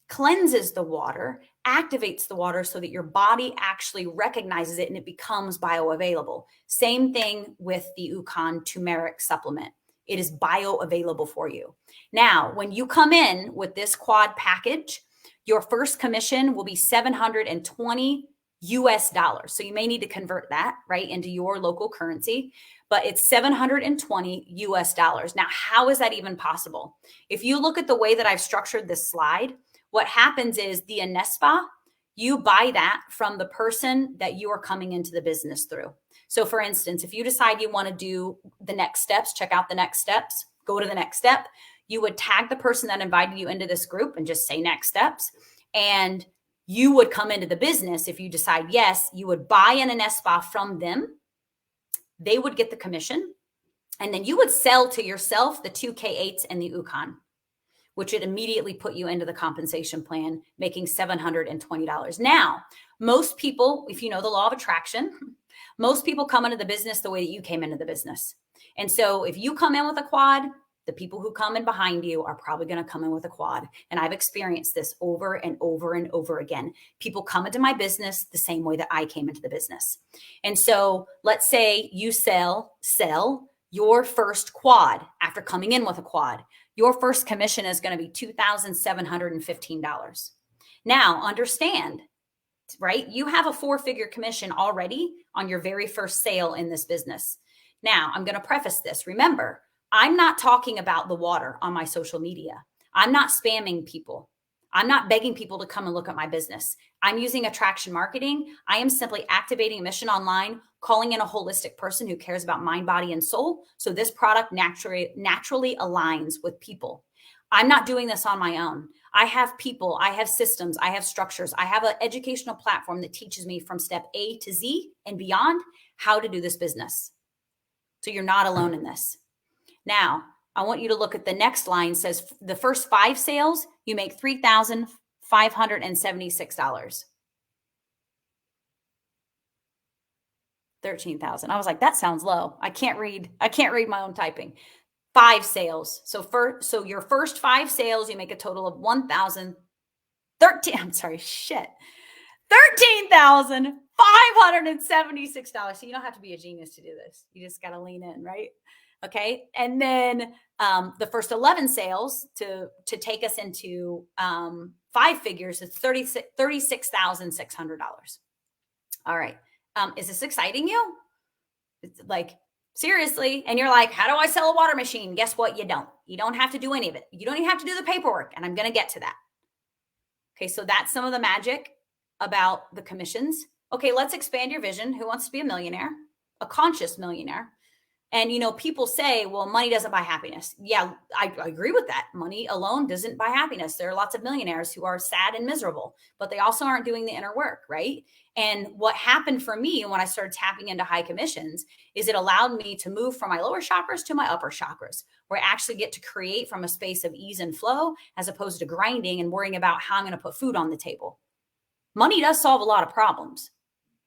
cleanses the water, activates the water so that your body actually recognizes it and it becomes bioavailable. Same thing with the UConn turmeric supplement. It is bioavailable for you. Now, when you come in with this quad package, your first commission will be $720 US dollars. So you may need to convert that right into your local currency, but it's $720 US dollars. Now, how is that even possible? If you look at the way that I've structured this slide, what happens is the Anespa, you buy that from the person that you are coming into the business through. So for instance, if you decide you want to do the next steps, check out the next steps, go to the next step, you would tag the person that invited you into this group and just say next steps. And you would come into the business. If you decide yes, you would buy an Anespa from them. They would get the commission. And then you would sell to yourself the 2 K8s and the UConn, which would immediately put you into the compensation plan, making $720. Now, most people, if you know the law of attraction, most people come into the business the way that you came into the business. And so if you come in with a quad, the people who come in behind you are probably going to come in with a quad. And I've experienced this over and over and over again. People come into my business the same way that I came into the business. And so let's say you sell Your first quad, after coming in with a quad, your first commission is going to be $2,715. Now, understand, right? You have a 4-figure commission already on your very first sale in this business. Now, I'm going to preface this. Remember, I'm not talking about the water on my social media. I'm not spamming people. I'm not begging people to come and look at my business. I'm using attraction marketing. I am simply activating a mission online, calling in a holistic person who cares about mind, body, and soul. So this product naturally aligns with people. I'm not doing this on my own. I have people, I have systems, I have structures. I have an educational platform that teaches me from step A to Z and beyond how to do this business. So you're not alone in this. Now, I want you to look at the next line. It says the first 5 sales, you make $3,576. 13,000. I was like, that sounds low. I can't read my own typing. 5 sales. So your first 5 sales, you make a total of $13,576. So you don't have to be a genius to do this. You just got to lean in, right? Okay. And then the first 11 sales to take us into 5 figures is $36,600. All right. Is this exciting you? It's like, seriously. And you're like, how do I sell a water machine? Guess what? You don't. You don't have to do any of it. You don't even have to do the paperwork. And I'm going to get to that. Okay. So that's some of the magic about the commissions. Okay. Let's expand your vision. Who wants to be a millionaire? A conscious millionaire. And, people say, well, money doesn't buy happiness. Yeah, I agree with that. Money alone doesn't buy happiness. There are lots of millionaires who are sad and miserable, but they also aren't doing the inner work, right? And what happened for me when I started tapping into high commissions is it allowed me to move from my lower chakras to my upper chakras, where I actually get to create from a space of ease and flow, as opposed to grinding and worrying about how I'm going to put food on the table. Money does solve a lot of problems,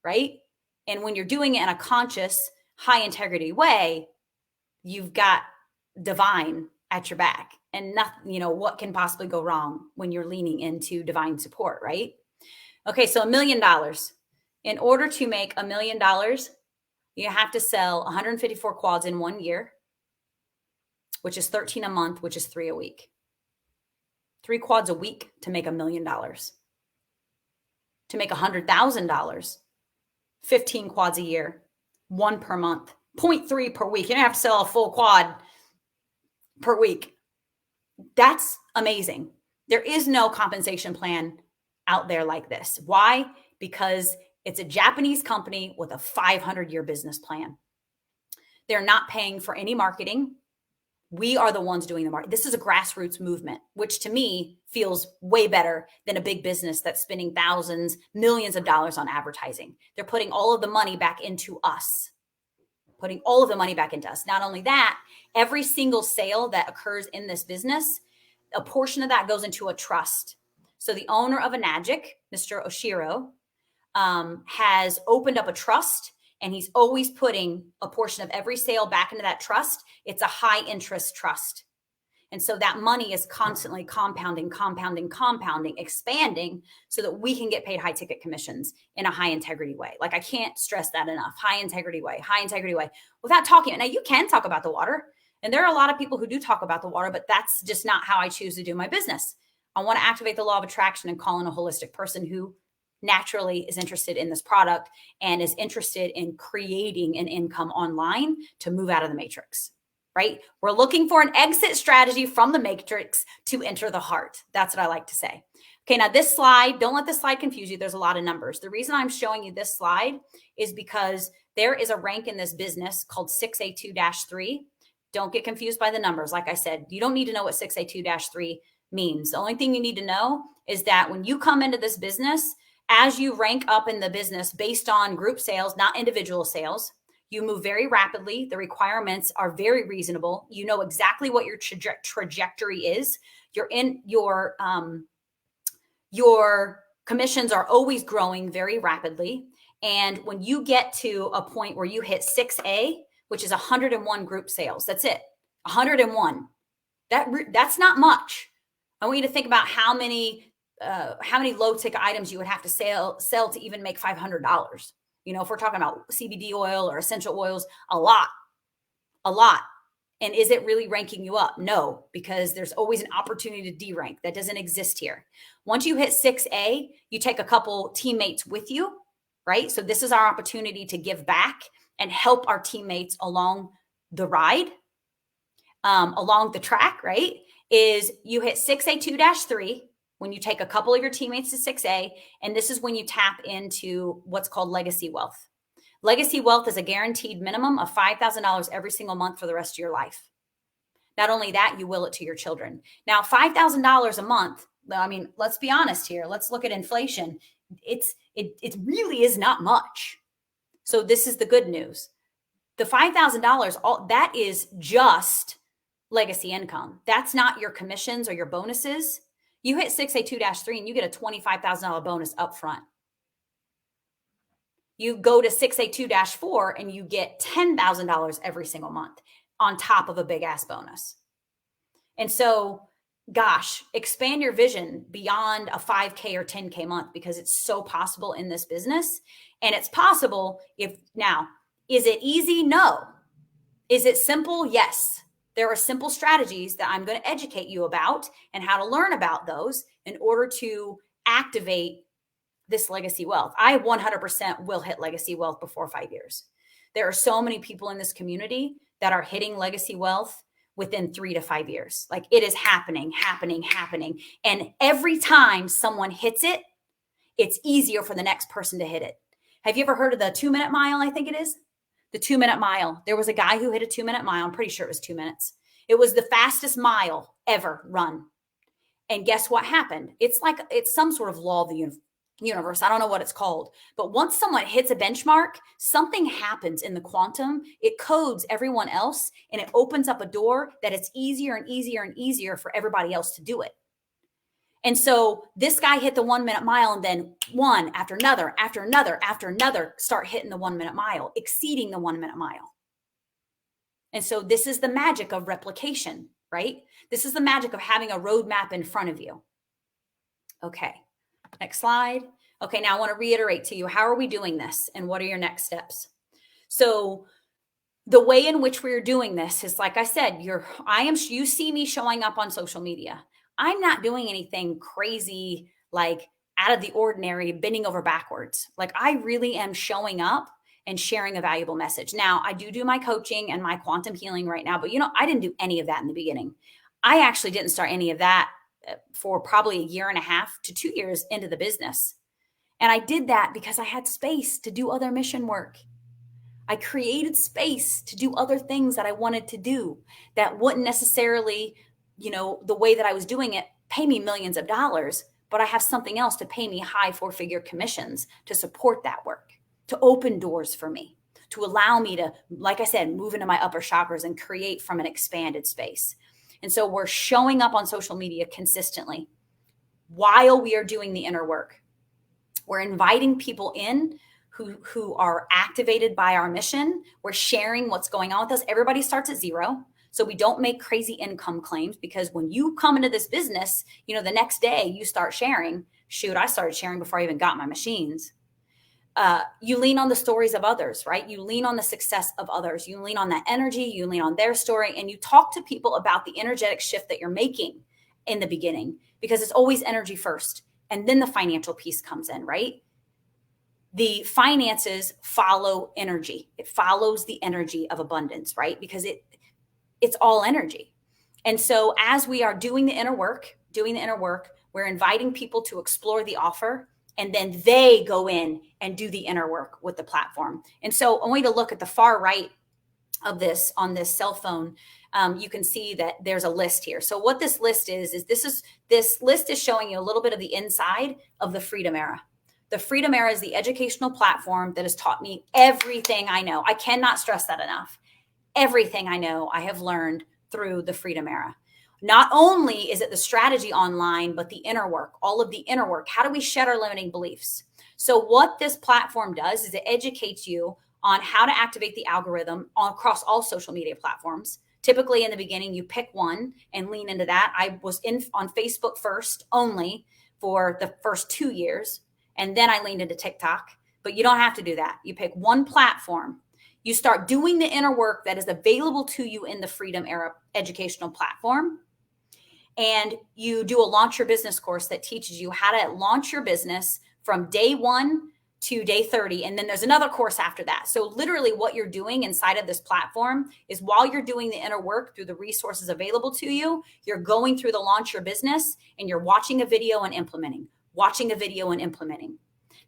right? And when you're doing it in a conscious, high integrity way, you've got divine at your back, and nothing, what can possibly go wrong when you're leaning into divine support, right? Okay. So $1 million. In order to make $1 million, you have to sell 154 quads in 1 year, which is 13 a month, which is 3 a week. 3 quads a week to make $1 million. To make $100,000, 15 quads a year, 1 per month, 0.3 per week. You don't have to sell a full quad per week. That's amazing. There is no compensation plan out there like this. Why? Because it's a Japanese company with a 500-year business plan. They're not paying for any marketing. We are the ones doing the marketing. This is a grassroots movement, which to me feels way better than a big business that's spending thousands, millions of dollars on advertising. They're putting all of the money back into us. Not only that, every single sale that occurs in this business, a portion of that goes into a trust. So the owner of Enagic, Mr. Oshiro, has opened up a trust, and he's always putting a portion of every sale back into that trust. It's a high interest trust. And so that money is constantly compounding, expanding, so that we can get paid high ticket commissions in a high integrity way. Like, I can't stress that enough. High integrity way, without talking. Now, you can talk about the water, and there are a lot of people who do talk about the water, but that's just not how I choose to do my business. I want to activate the law of attraction and call in a holistic person who naturally is interested in this product and is interested in creating an income online to move out of the matrix, right? We're looking for an exit strategy from the matrix to enter the heart. That's what I like to say. Okay, now this slide, don't let this slide confuse you. There's a lot of numbers. The reason I'm showing you this slide is because there is a rank in this business called 6A2-3. Don't get confused by the numbers. Like I said, you don't need to know what 6A2-3 means. The only thing you need to know is that when you come into this business, as you rank up in the business based on group sales, not individual sales, you move very rapidly. The requirements are very reasonable. You know exactly what your trajectory is. Your commissions are always growing very rapidly. And when you get to a point where you hit 6A, which is 101 group sales, that's it, 101. That's not much. I want you to think about how many low ticket items you would have to sell to even make $500. If we're talking about CBD oil or essential oils, a lot. A lot. And is it really ranking you up? No, because there's always an opportunity to de-rank. That doesn't exist here. Once you hit 6A, you take a couple teammates with you, right? So this is our opportunity to give back and help our teammates along the ride, along the track, right? Is you hit 6A2-3 when you take a couple of your teammates to 6A, and this is when you tap into what's called legacy wealth. Legacy wealth is a guaranteed minimum of $5,000 every single month for the rest of your life. Not only that, you will it to your children. Now, $5,000 a month, I mean, let's be honest here. Let's look at inflation. It really is not much. So this is the good news. The $5,000, all that is just legacy income. That's not your commissions or your bonuses. You hit 6A2-3 and you get a $25,000 bonus up front. You go to 6A2-4 and you get $10,000 every single month on top of a big ass bonus. And so, gosh, expand your vision beyond a 5K or 10K month, because it's so possible in this business. And it's possible now, is it easy? No. Is it simple? Yes. There are simple strategies that I'm going to educate you about and how to learn about those in order to activate this legacy wealth. I 100% will hit legacy wealth before 5 years. There are so many people in this community that are hitting legacy wealth within 3 to 5 years. Like, it is happening. And every time someone hits it, it's easier for the next person to hit it. Have you ever heard of the 2-minute mile? I think it is the 2-minute mile. There was a guy who hit a 2-minute mile. I'm pretty sure it was 2 minutes. It was the fastest mile ever run. And guess what happened? It's some sort of law of the universe. I don't know what it's called, but once someone hits a benchmark, something happens in the quantum. It codes everyone else, and it opens up a door that it's easier and easier and easier for everybody else to do it. And so this guy hit the 1-minute mile, and then one after another, start hitting the 1-minute mile, exceeding the 1-minute mile. And so this is the magic of replication, right? This is the magic of having a roadmap in front of you. Okay. Next slide. Okay, now I want to reiterate to you, how are we doing this and what are your next steps? So the way in which we're doing this is, like I said, you see me showing up on social media. I'm not doing anything crazy, like out of the ordinary, bending over backwards. Like, I really am showing up and sharing a valuable message. Now, I do my coaching and my quantum healing right now, but I didn't do any of that in the beginning. I actually didn't start any of that for probably 1.5 to 2 years into the business. And I did that because I had space to do other mission work. I created space to do other things that I wanted to do that wouldn't necessarily, the way that I was doing it, pay me millions of dollars, but I have something else to pay me high 4-figure commissions to support that work, to open doors for me, to allow me to, like I said, move into my upper chakras and create from an expanded space. And so we're showing up on social media consistently while we are doing the inner work. We're inviting people in who are activated by our mission. We're sharing what's going on with us. Everybody starts at zero. So we don't make crazy income claims, because when you come into this business, the next day you start sharing. Shoot, I started sharing before I even got my machines. You lean on the stories of others, right? You lean on the success of others. You lean on that energy, you lean on their story, and you talk to people about the energetic shift that you're making in the beginning, because it's always energy first. And then the financial piece comes in, right? The finances follow energy. It follows the energy of abundance, right? Because it's all energy. And so as we are doing the inner work, we're inviting people to explore the offer, and then they go in and do the inner work with the platform. And so I want you to look at the far right of this on this cell phone. You can see that there's a list here. So what this list is this list is showing you a little bit of the inside of the Freedom Era. The Freedom Era is the educational platform that has taught me everything I know. I cannot stress that enough. Everything I know, I have learned through the Freedom Era. Not only is it the strategy online, but the inner work, all of the inner work. How do we shed our limiting beliefs? So what this platform does is it educates you on how to activate the algorithm across all social media platforms. Typically in the beginning, you pick one and lean into that. I was on Facebook first only for the first 2 years, and then I leaned into TikTok. But you don't have to do that. You pick one platform. You start doing the inner work that is available to you in the Freedom Era educational platform. And you do a launch your business course that teaches you how to launch your business from day 1 to day 30. And then there's another course after that. So literally what you're doing inside of this platform is while you're doing the inner work through the resources available to you, you're going through the launch your business and you're watching a video and implementing, watching a video and implementing.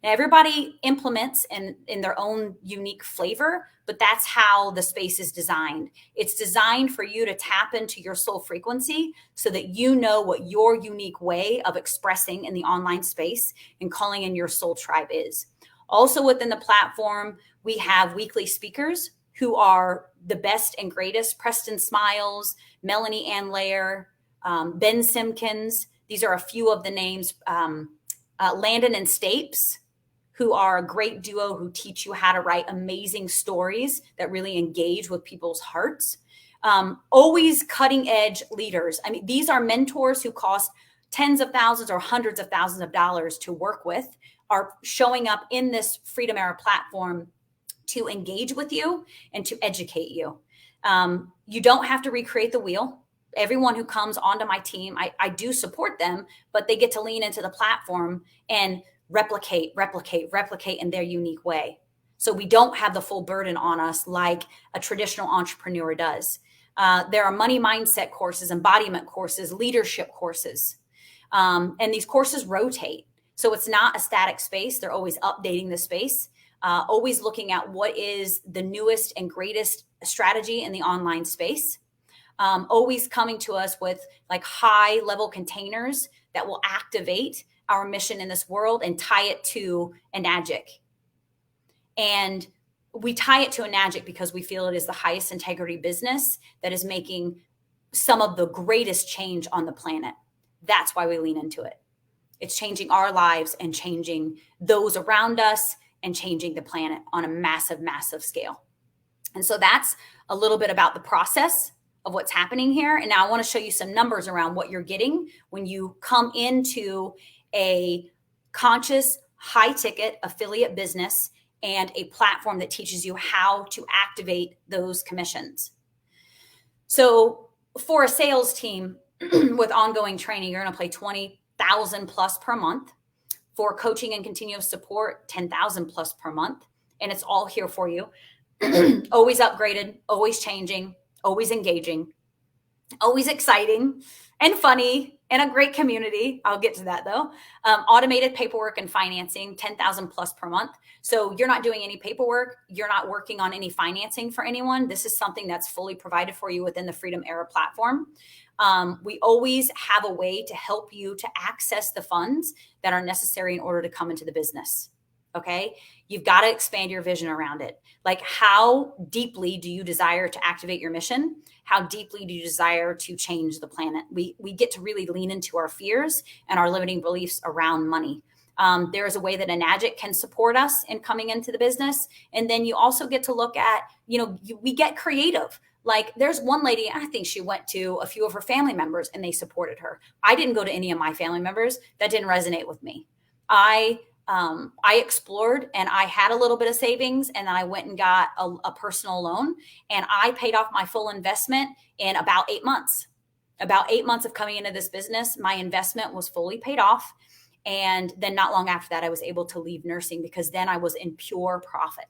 Now, everybody implements in their own unique flavor, but that's how the space is designed. It's designed for you to tap into your soul frequency so that you know what your unique way of expressing in the online space and calling in your soul tribe is. Also within the platform, we have weekly speakers who are the best and greatest. Preston Smiles, Melanie Ann Lair, Ben Simpkins. These are a few of the names. Landon and Stapes, who are a great duo who teach you how to write amazing stories that really engage with people's hearts. Always cutting edge leaders. I mean, these are mentors who cost tens of thousands or hundreds of thousands of dollars to work with, are showing up in this Freedom Era platform to engage with you and to educate you. You don't have to recreate the wheel. Everyone who comes onto my team, I do support them, but they get to lean into the platform and replicate in their unique way. So we don't have the full burden on us like a traditional entrepreneur does. There are money mindset courses, embodiment courses, leadership courses. And these courses rotate. So it's not a static space. They're always updating the space, always looking at what is the newest and greatest strategy in the online space. Always coming to us with like high level containers that will activate our mission in this world and tie it to Enagic. And we tie it to Enagic because we feel it is the highest integrity business that is making some of the greatest change on the planet. That's why we lean into it. It's changing our lives and changing those around us and changing the planet on a massive, massive scale. And so that's a little bit about the process of what's happening here. And now I want to show you some numbers around what you're getting when you come into a conscious, high ticket affiliate business and a platform that teaches you how to activate those commissions. So for a sales team with ongoing training, you're going to pay $20,000 plus per month. For coaching and continuous support, $10,000 plus per month. And it's all here for you. Always upgraded, always changing, always engaging, always exciting and funny, and a great community. I'll get to that though. Automated paperwork and financing, $10,000 plus per month. So you're not doing any paperwork. You're not working on any financing for anyone. This is something that's fully provided for you within the Freedom Era platform. We always have a way to help you to access the funds that are necessary in order to come into the business. Okay. You've got to expand your vision around it. Like, how deeply do you desire to activate your mission? How deeply do you desire to change the planet? We get to really lean into our fears and our limiting beliefs around money. There is a way that Enagic can support us in coming into the business. And then you also get to look at, we get creative. Like, there's one lady, I think she went to a few of her family members and they supported her. I didn't go to any of my family members. That didn't resonate with me. I explored and I had a little bit of savings, and then I went and got a personal loan, and I paid off my full investment in about 8 months. About 8 months of coming into this business, my investment was fully paid off. And then not long after that, I was able to leave nursing because then I was in pure profit.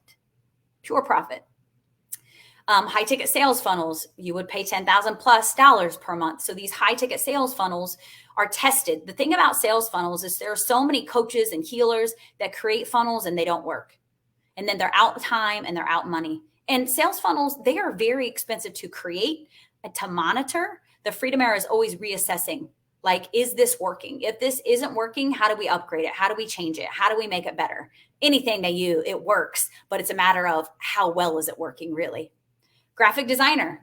High ticket sales funnels, you would pay $10,000 plus per month. So these high ticket sales funnels are tested. The thing about sales funnels is there are so many coaches and healers that create funnels and they don't work. And then they're out time and they're out money. And sales funnels, they are very expensive to create and to monitor. The Freedom Era is always reassessing. Like, is this working? If this isn't working, how do we upgrade it? How do we change it? How do we make it better? Anything that it works, but it's a matter of how well is it working really. Graphic designer.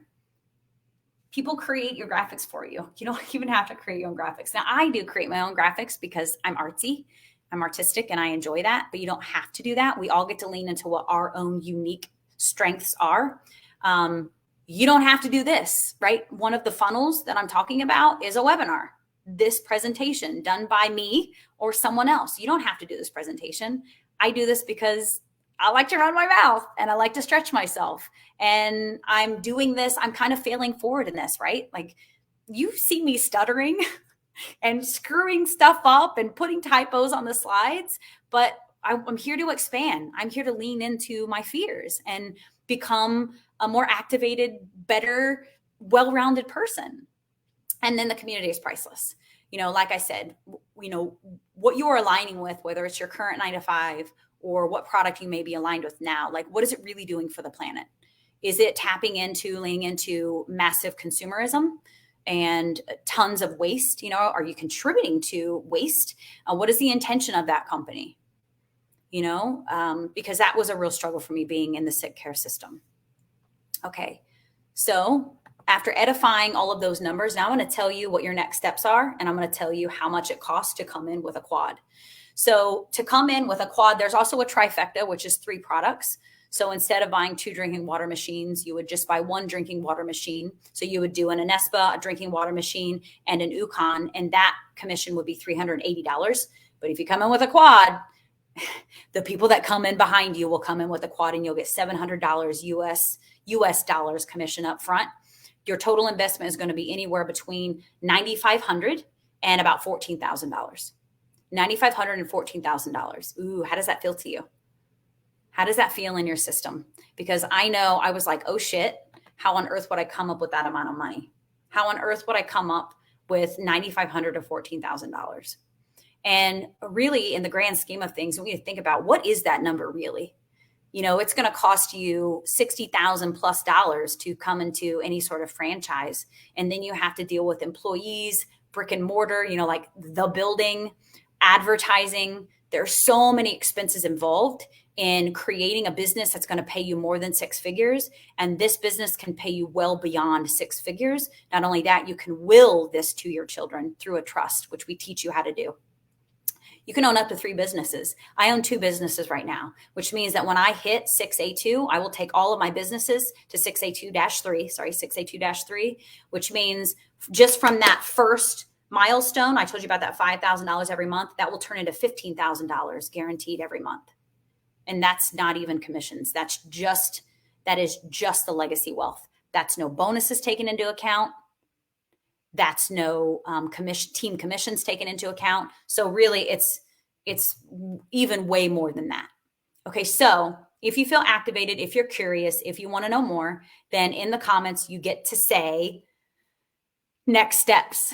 People create your graphics for you. You don't even have to create your own graphics. Now, I do create my own graphics because I'm artsy, I'm artistic, and I enjoy that, but you don't have to do that. We all get to lean into what our own unique strengths are. You don't have to do this, right? One of the funnels that I'm talking about is a webinar. This presentation done by me or someone else. You don't have to do this presentation. I do this because I like to run my mouth and I like to stretch myself. And I'm doing this, I'm kind of failing forward in this, right? Like you see me stuttering and screwing stuff up and putting typos on the slides, but I'm here to expand. I'm here to lean into my fears and become a more activated, better, well-rounded person. And then the community is priceless. Like I said, what you're aligning with, whether it's your current 9 to 5 or what product you may be aligned with now, like what is it really doing for the planet? Is it tapping into, leaning into massive consumerism and tons of waste? Are you contributing to waste? What is the intention of that company? Because that was a real struggle for me being in the sick care system. Okay, so after edifying all of those numbers, now I'm going to tell you what your next steps are, and I'm going to tell you how much it costs to come in with a quad. So to come in with a quad, there's also a trifecta, which is 3 products. So instead of buying 2 drinking water machines, you would just buy 1 drinking water machine. So you would do an Anespa, a drinking water machine, and an UConn, and that commission would be $380. But if you come in with a quad, the people that come in behind you will come in with a quad, and you'll get $700 US dollars commission up front. Your total investment is going to be anywhere between $9,500 and about $14,000. $9,500 and $14,000. Ooh, how does that feel to you? How does that feel in your system? Because I know I was like, oh shit, how on earth would I come up with that amount of money? How on earth would I come up with $9,500 to $14,000? And really, in the grand scheme of things, we need to think about what is that number really? It's going to cost you $60,000 plus to come into any sort of franchise. And then you have to deal with employees, brick and mortar, like the building, advertising. There are so many expenses involved in creating a business that's going to pay you more than 6 figures. And this business can pay you well beyond 6 figures. Not only that, you can will this to your children through a trust, which we teach you how to do. You can own up to 3 businesses. I own 2 businesses right now, which means that when I hit 6A2, I will take all of my businesses to 6A2-3, which means just from that first milestone, I told you about that $5,000 every month, that will turn into $15,000 guaranteed every month. And that's not even commissions. That is just the legacy wealth. That's no bonuses taken into account. That's no team commissions taken into account. So really it's even way more than that. Okay, so if you feel activated, if you're curious, if you want to know more, then in the comments you get to say next steps,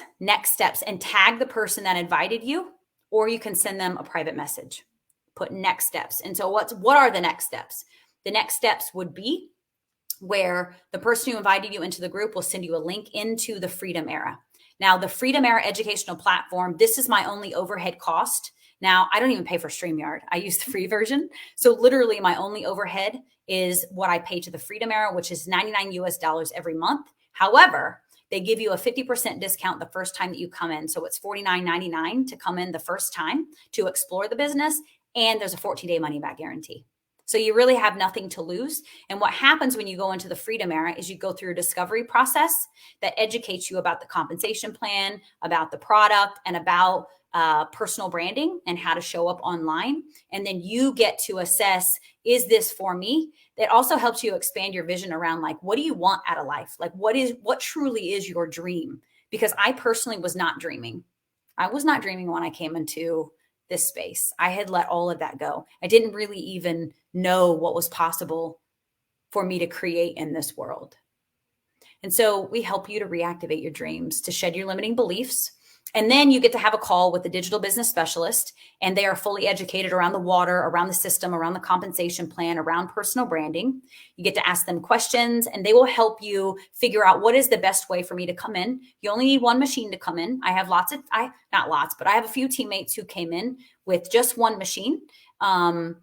and tag the person that invited you, or you can send them a private message. Put next steps. And so what are the next steps? The next steps would be where the person who invited you into the group will send you a link into the Freedom Era. Now, the Freedom Era educational platform, this is my only overhead cost. Now, I don't even pay for StreamYard. I use the free version. So literally my only overhead is what I pay to the Freedom Era, which is $99 US every month. However, they give you a 50% discount the first time that you come in. So it's $49.99 to come in the first time to explore the business. And there's a 14-day money back guarantee. So you really have nothing to lose. And what happens when you go into the Freedom Era is you go through a discovery process that educates you about the compensation plan, about the product, and about personal branding and how to show up online. And then you get to assess, is this for me? It also helps you expand your vision around like, what do you want out of life? Like what truly is your dream? Because I personally was not dreaming. I was not dreaming when I came into this space. I had let all of that go. I didn't really even know what was possible for me to create in this world. And so we help you to reactivate your dreams, to shed your limiting beliefs. And then you get to have a call with the digital business specialist, and they are fully educated around the water, around the system, around the compensation plan, around personal branding. You get to ask them questions, and they will help you figure out what is the best way for me to come in. You only need 1 machine to come in. I have not lots, but I have a few teammates who came in with just 1 machine. And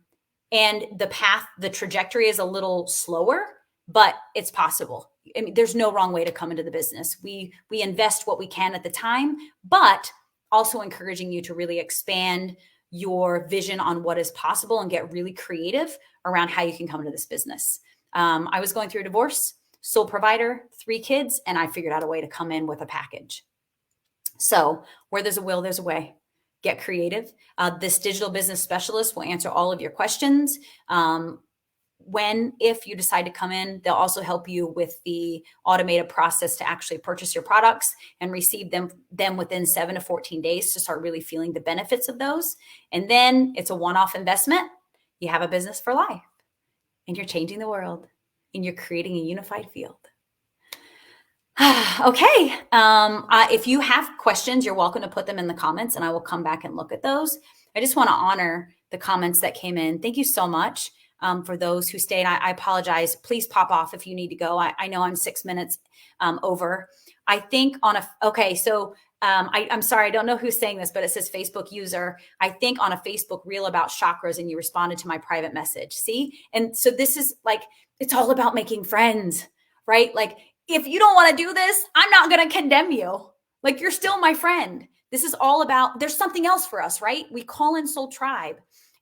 the trajectory is a little slower, but it's possible. I mean, there's no wrong way to come into the business. We invest what we can at the time, but also encouraging you to really expand your vision on what is possible and get really creative around how you can come into this business. I was going through a divorce, sole provider, 3 kids, and I figured out a way to come in with a package. So where there's a will, there's a way. get creative. This digital business specialist will answer all of your questions. If you decide to come in, they'll also help you with the automated process to actually purchase your products and receive them within 7 to 14 days to start really feeling the benefits of those. And then it's a one-off investment. You have a business for life, and you're changing the world, and you're creating a unified field. Okay. If you have questions, you're welcome to put them in the comments, and I will come back and look at those. I just want to honor the comments that came in. Thank you so much. For those who stayed, I apologize. Please pop off if you need to go. I know I'm 6 minutes over. I think I'm sorry, I don't know who's saying this, but it says Facebook user. I think on a Facebook reel about chakras, and you responded to my private message. See? And so this is like, it's all about making friends, right? Like, if you don't want to do this, I'm not going to condemn you. Like, you're still my friend. This is all about, there's something else for us, right? We call in Soul Tribe.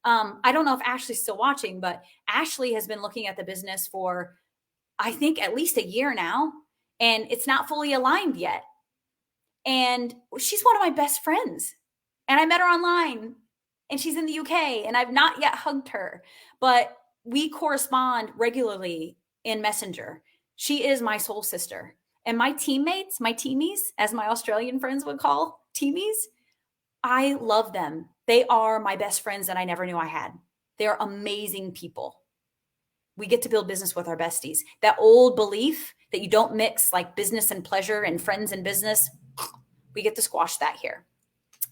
I don't know if Ashley's still watching, but Ashley has been looking at the business for, I think, at least a year now, and it's not fully aligned yet. And she's one of my best friends, and I met her online, and she's in the UK, and I've not yet hugged her, but we correspond regularly in Messenger. She is my soul sister. And my teammates, my teamies, as my Australian friends would call teamies, I love them. They are my best friends that I never knew I had. They're amazing people. We get to build business with our besties. That old belief that you don't mix like business and pleasure and friends and business, we get to squash that here.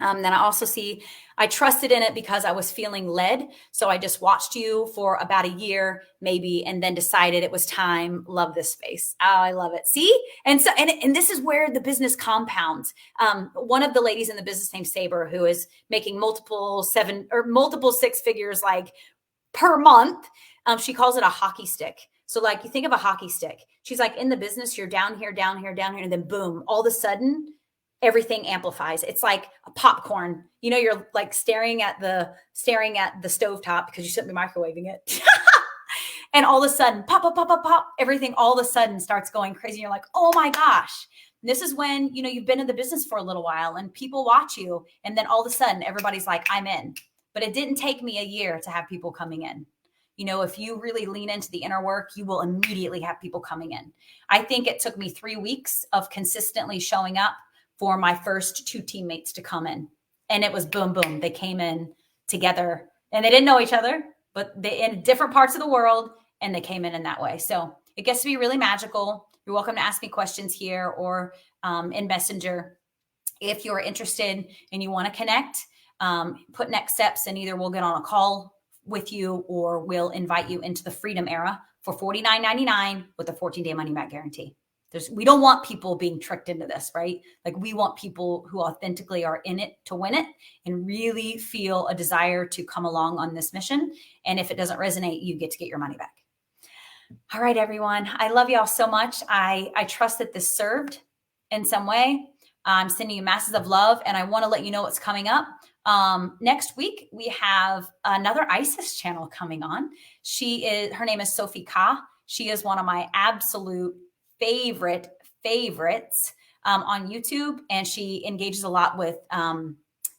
Then I also see, I trusted in it because I was feeling led. So I just watched you for about a year, maybe, and then decided it was time. Love this space. Oh, I love it. See? And so, and this is where the business compounds. One of the ladies in the business named Saber, who is making multiple six figures like per month. She calls it a hockey stick. So like, you think of a hockey stick. She's like, in the business, you're down here, down here, down here. And then boom, all of a sudden, everything amplifies. It's like a popcorn. You know, you're like staring at the stovetop because you shouldn't be microwaving it. And all of a sudden, pop, pop, pop, pop, pop, everything all of a sudden starts going crazy. You're like, oh my gosh. And this is when, you know, you've been in the business for a little while and people watch you. And then all of a sudden, everybody's like, I'm in. But it didn't take me a year to have people coming in. You know, if you really lean into the inner work, you will immediately have people coming in. I think it took me 3 weeks of consistently showing up for my first 2 teammates to come in. And it was boom, boom. They came in together and they didn't know each other, but they in different parts of the world, and they came in that way. So it gets to be really magical. You're welcome to ask me questions here or in Messenger. If you're interested and you want to connect, put next steps, and either we'll get on a call with you or we'll invite you into the Freedom Era for $49.99 with a 14-day money back guarantee. We don't want people being tricked into this, right? Like, we want people who authentically are in it to win it and really feel a desire to come along on this mission. And if it doesn't resonate, you get to get your money back. All right, everyone. I love y'all so much. I trust that this served in some way. I'm sending you masses of love, and I want to let you know what's coming up. Next week, we have another Isis channel coming on. Her name is Sophie Ka. She is one of my absolute favorites on YouTube, and she engages a lot with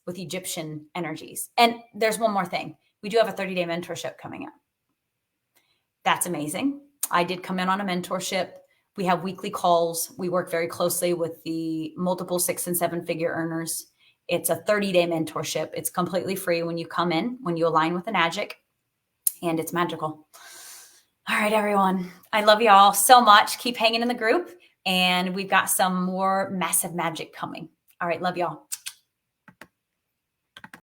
Egyptian energies. And there's one more thing. We do have a 30-day mentorship coming up. That's amazing. I did come in on a mentorship. We have weekly calls. We work very closely with the multiple 6- and 7-figure earners. It's a 30-day mentorship. It's completely free when you come in, when you align with the magic, and it's magical. All right, everyone. I love you all so much. Keep hanging in the group, and we've got some more massive magic coming. All right. Love y'all.